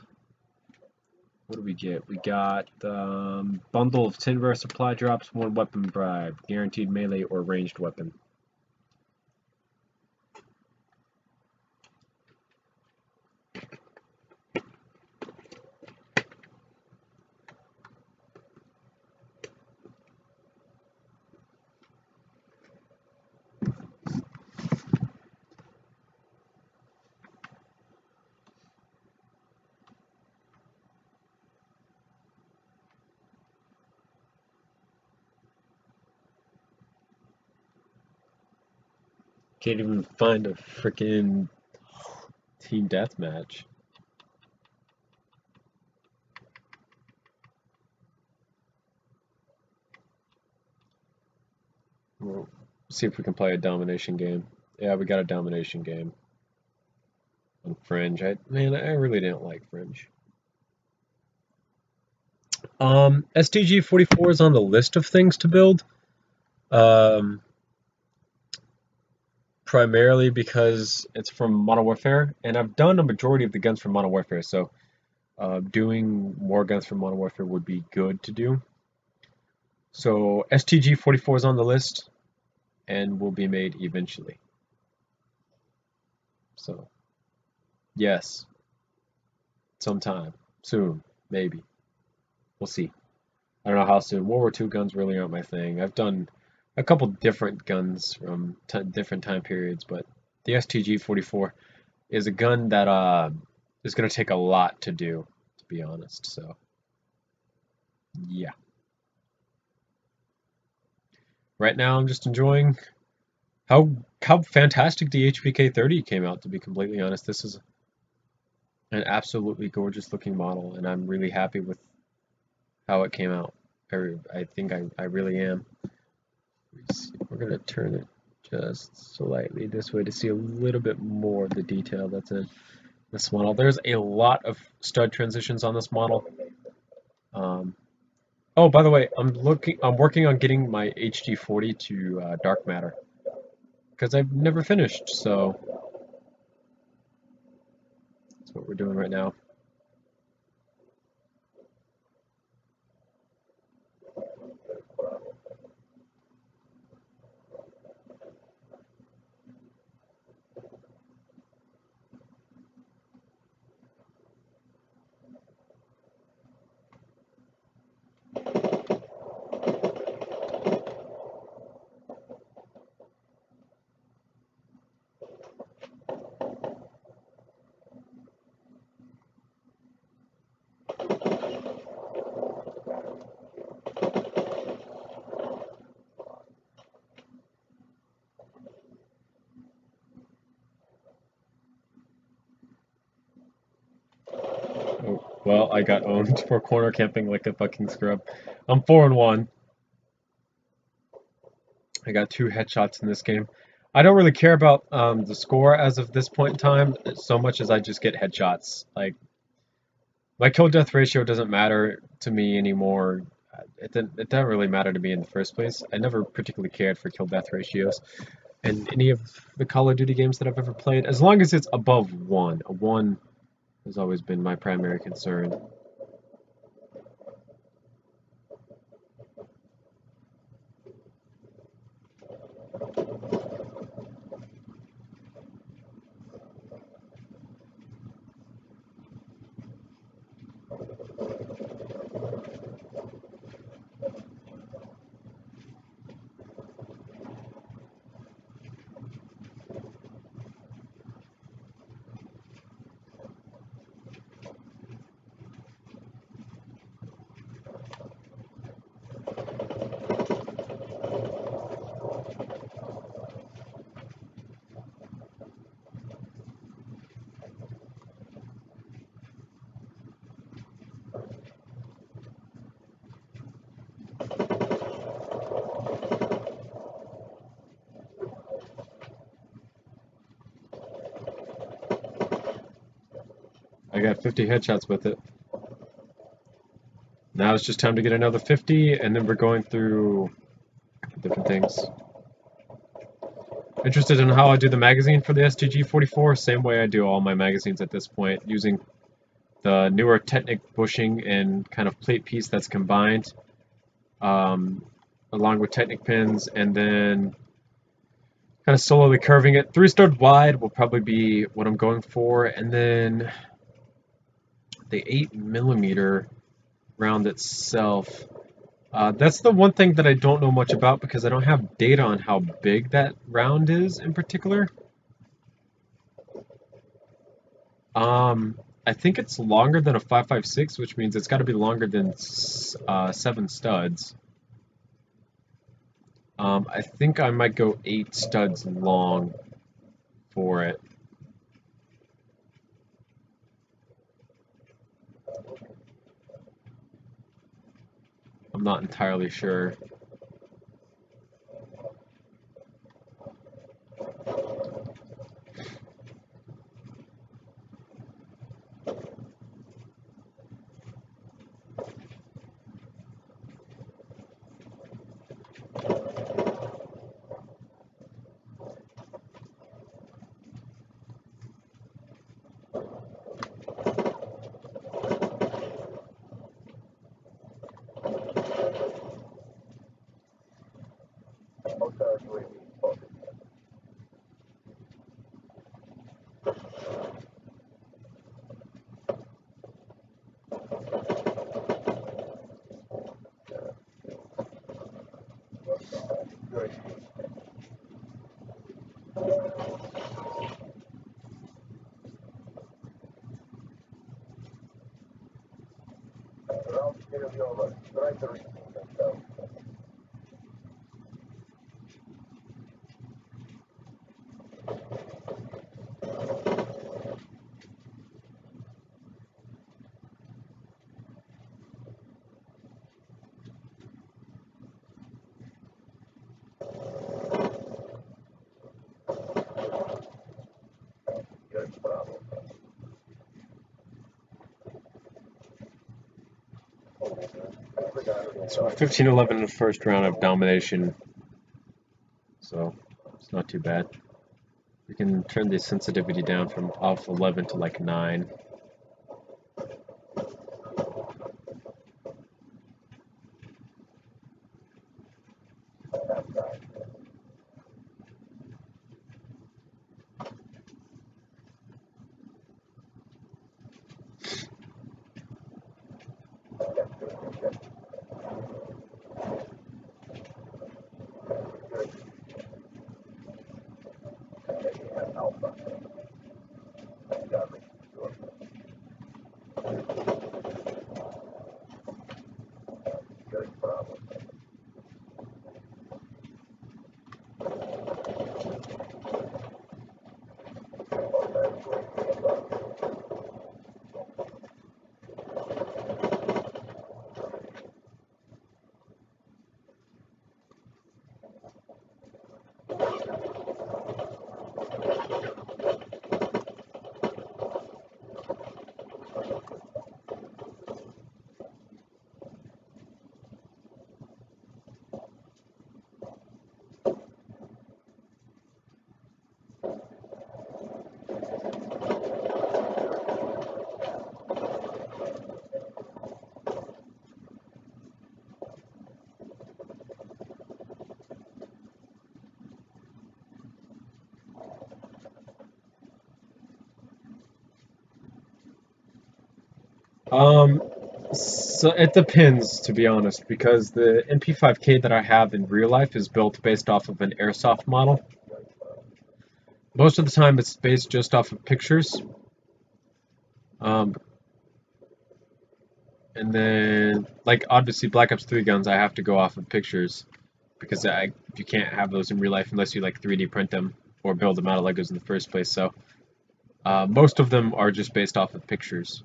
What do we get? We got bundle of 10 rare supply drops, 1 weapon bribe, guaranteed melee or ranged weapon. Can't even find a freaking team deathmatch. We'll see if we can play a domination game. Yeah, we got a domination game on Fringe. Man, I really didn't like Fringe. STG-44 is on the list of things to build. Primarily because it's from Modern Warfare, and I've done a majority of the guns from Modern Warfare, so doing more guns from Modern Warfare would be good to do. So STG-44 is on the list, and will be made eventually. So, yes, sometime, soon, maybe. We'll see. I don't know how soon. World War II guns really aren't my thing. I've done a couple different guns from different time periods, but the STG-44 is a gun that is going to take a lot to do, to be honest. So, yeah. Right now, I'm just enjoying how fantastic the HVK-30 came out, to be completely honest. This is an absolutely gorgeous looking model, and I'm really happy with how it came out. I think I really am. We're going to turn it just slightly this way to see a little bit more of the detail that's in this model. There's a lot of stud transitions on this model. Oh, by the way, I'm working on getting my HG40 to dark matter because I've never finished, so that's what we're doing right now. Oh, well, I got owned for corner camping like a fucking scrub. I'm 4-1. I got 2 headshots in this game. I don't really care about the score as of this point in time so much as I just get headshots. Like, my kill death ratio doesn't matter to me anymore. It didn't really matter to me in the first place. I never particularly cared for kill death ratios in any of the Call of Duty games that I've ever played, as long as it's above 1. A 1 has always been my primary concern. I got 50 headshots with it. Now it's just time to get another 50, and then we're going through different things. Interested in how I do the magazine for the STG-44? Same way I do all my magazines at this point, using the newer Technic bushing and kind of plate piece that's combined, along with Technic pins, and then kind of slowly curving it. 3-stud wide will probably be what I'm going for, and then the 8mm round itself. That's the one thing that I don't know much about because I don't have data on how big that round is in particular. I think it's longer than a 5.56, which means it's got to be longer than 7 studs. I think I might go 8 studs long for it. I'm not entirely sure. So 15-11 in the first round of domination. So it's not too bad. We can turn the sensitivity down from off 11 to like 9. So it depends, to be honest, because the MP5K that I have in real life is built based off of an airsoft model. Most of the time it's based just off of pictures. And then, like, obviously Black Ops 3 guns, I have to go off of pictures because you can't have those in real life unless you, like, 3D print them or build them out of Legos in the first place. So most of them are just based off of pictures.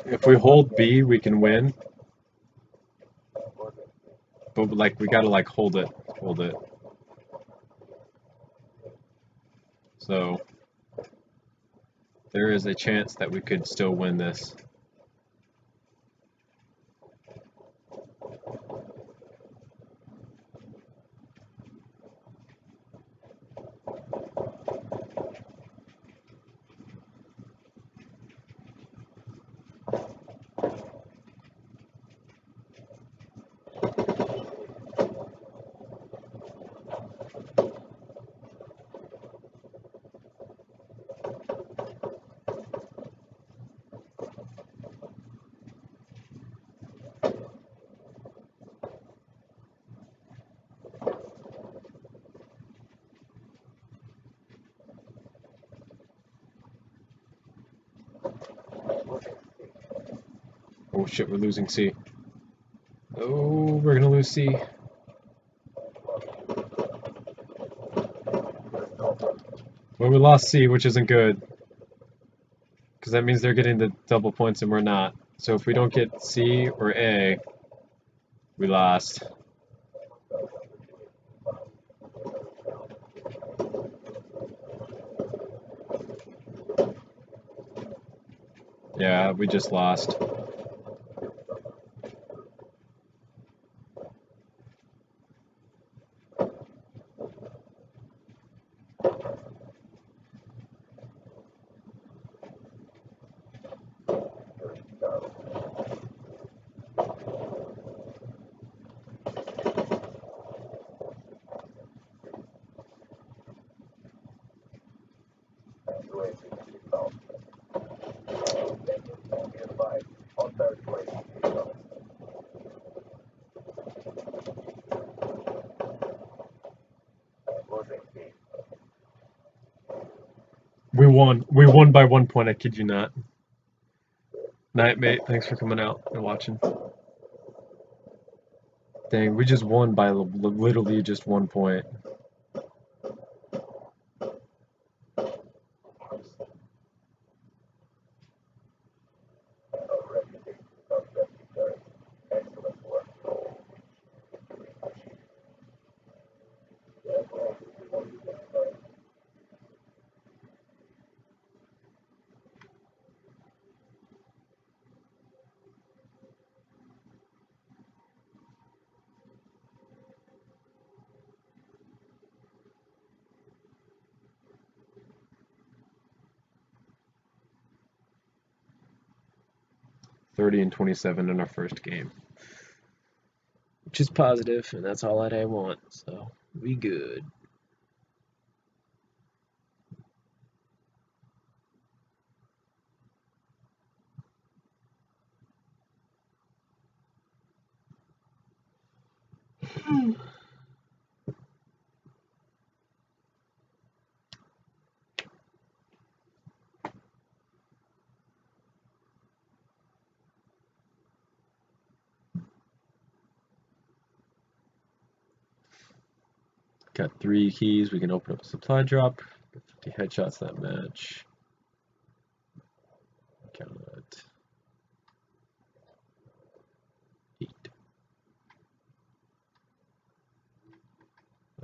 If we hold B, we can win. But like we gotta like hold it. So there is a chance that we could still win this. Oh shit, we're losing C. Oh, we're gonna lose C. Well, we lost C, which isn't good. Because that means they're getting the double points and we're not. So if we don't get C or A, we lost. Yeah, we just lost. We won. We won by 1 point, I kid you not. Night, mate. Thanks for coming out and watching. Dang, we just won by literally just 1 point. 30 and 27 in our first game, which is positive, and that's all that I want. So we good. Got 3 keys. We can open up a supply drop. 50 headshots that match. Got 8.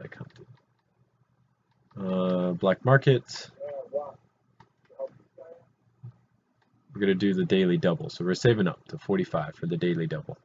I counted. Black market. We're gonna do the daily double, so we're saving up to 45 for the daily double.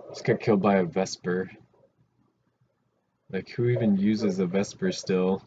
Just got killed by a Vesper. Like, who even uses a Vesper still?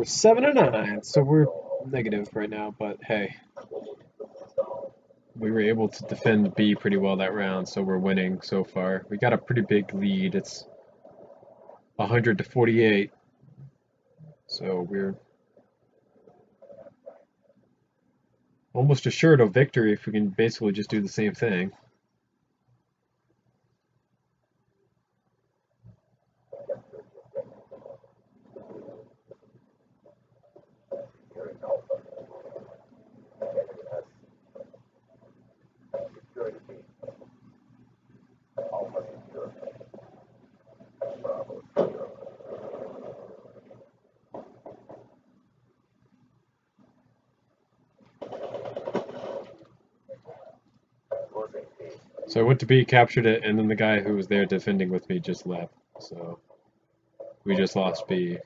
We're 7 and 9, so we're negative right now, but hey. We were able to defend B pretty well that round, so we're winning so far. We got a pretty big lead. It's 100 to 48. So we're almost assured of victory if we can basically just do the same thing. So I went to B, captured it, and then the guy who was there defending with me just left. So we just lost B.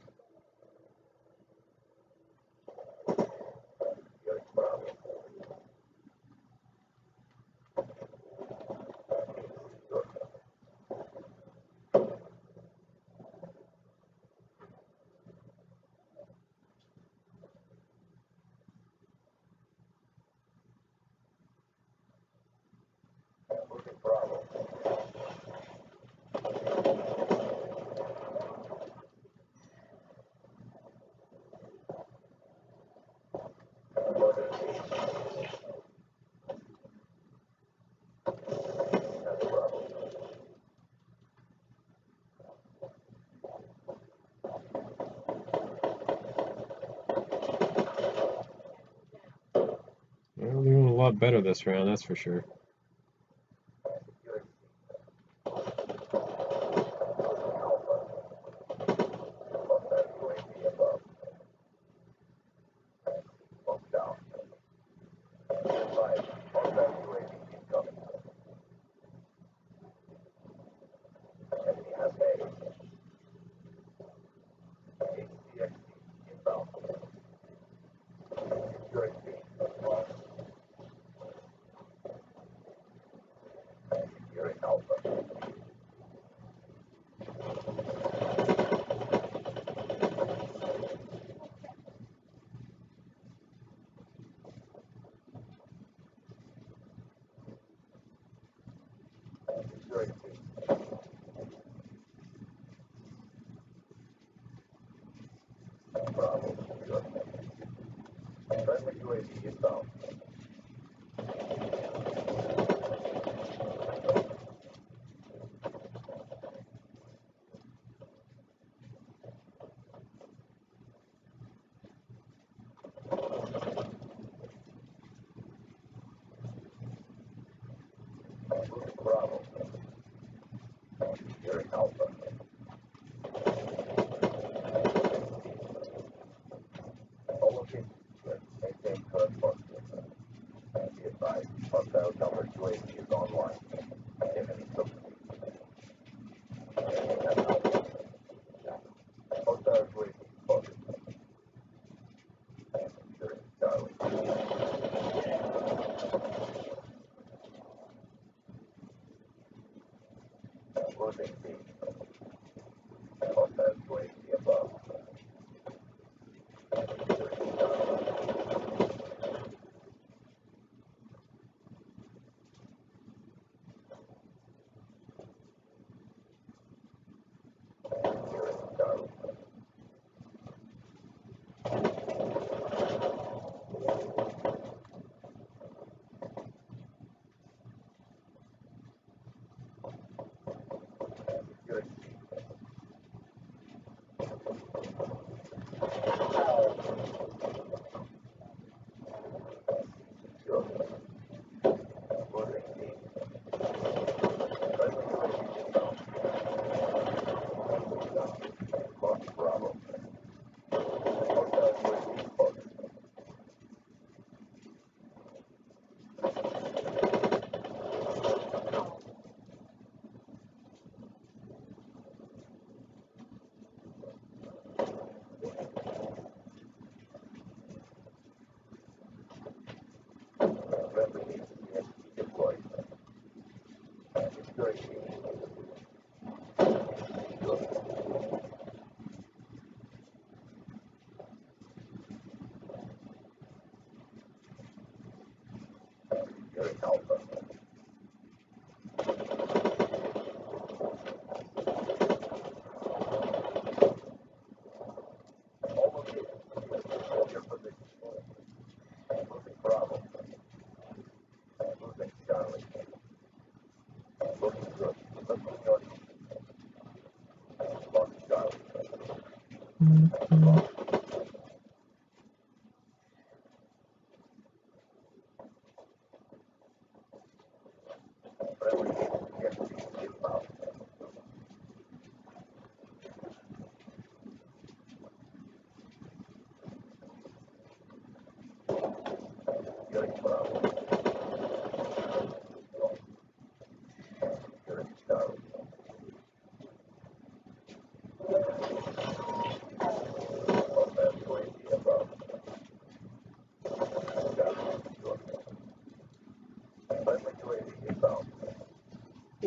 Well, we're doing a lot better this round, that's for sure.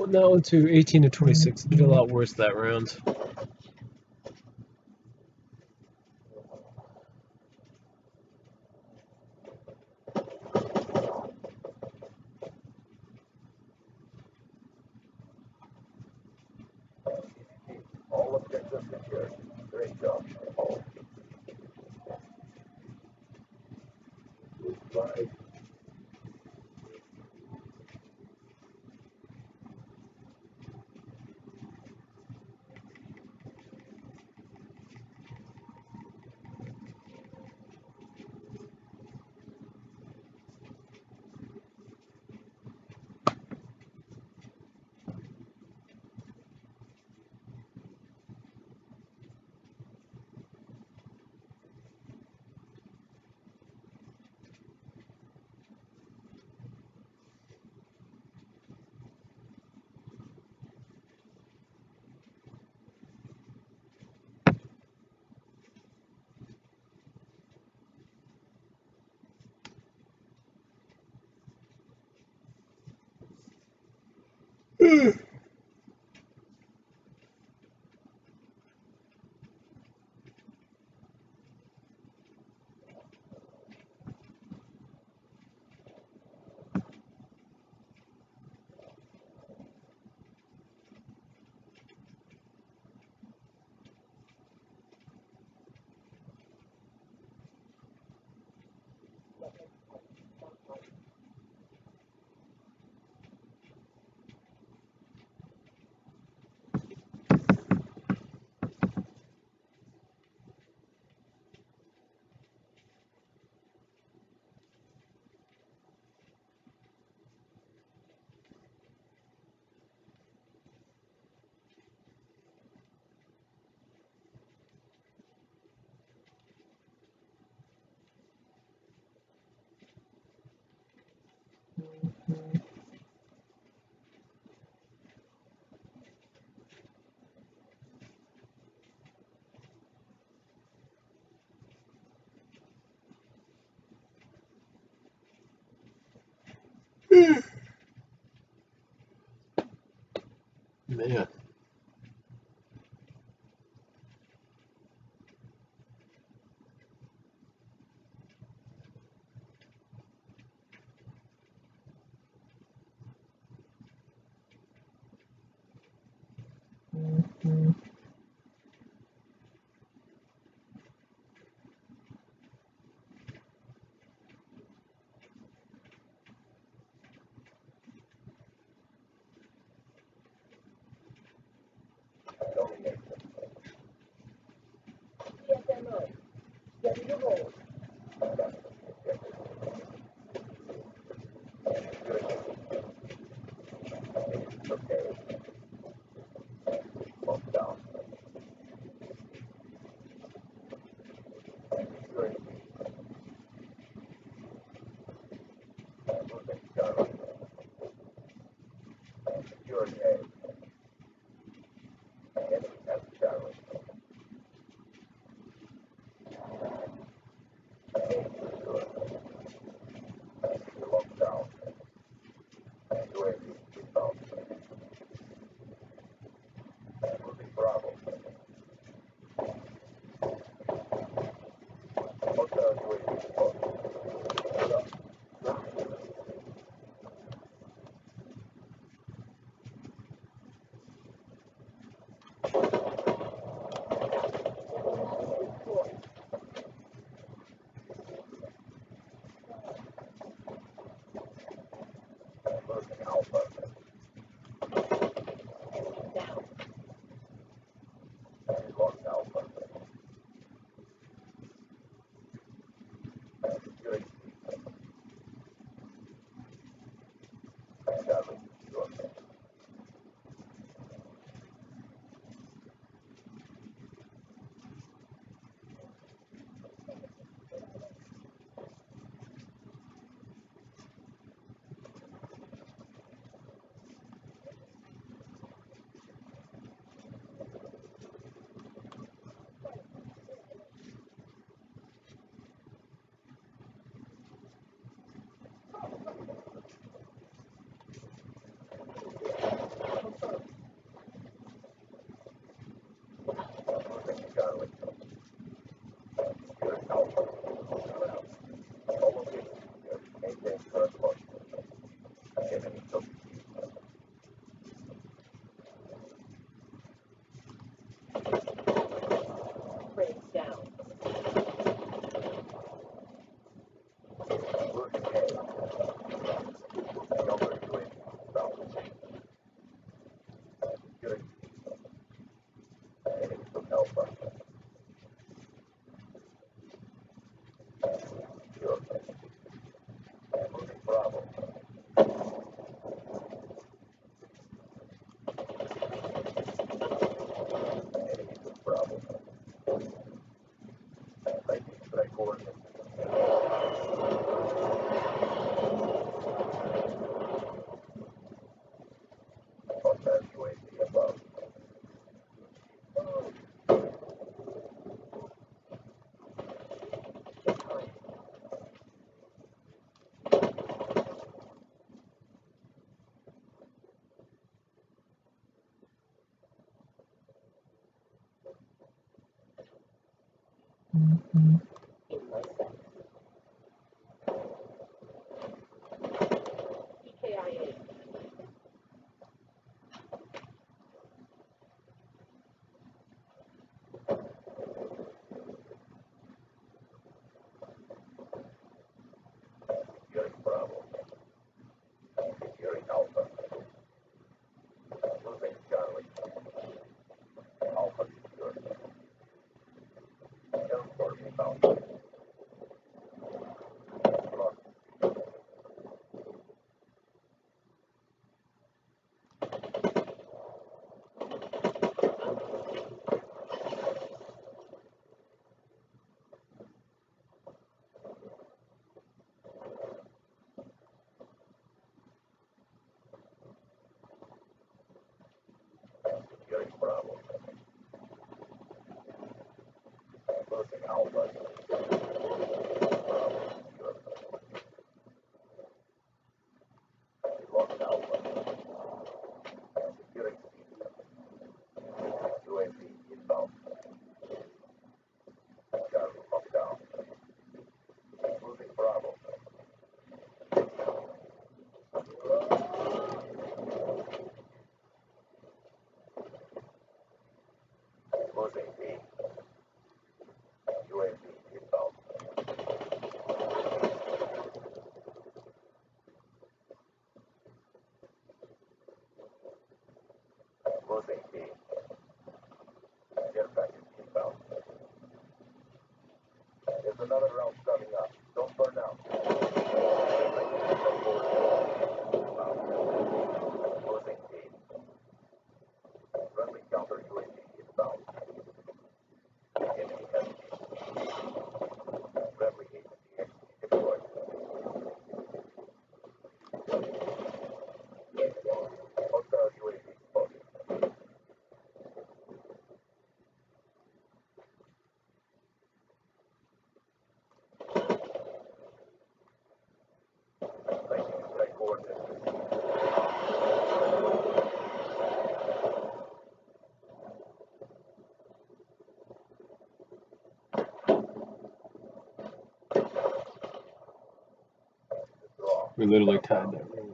Well, now into 18 to 26. It did a lot worse that round. Man. We literally tied that.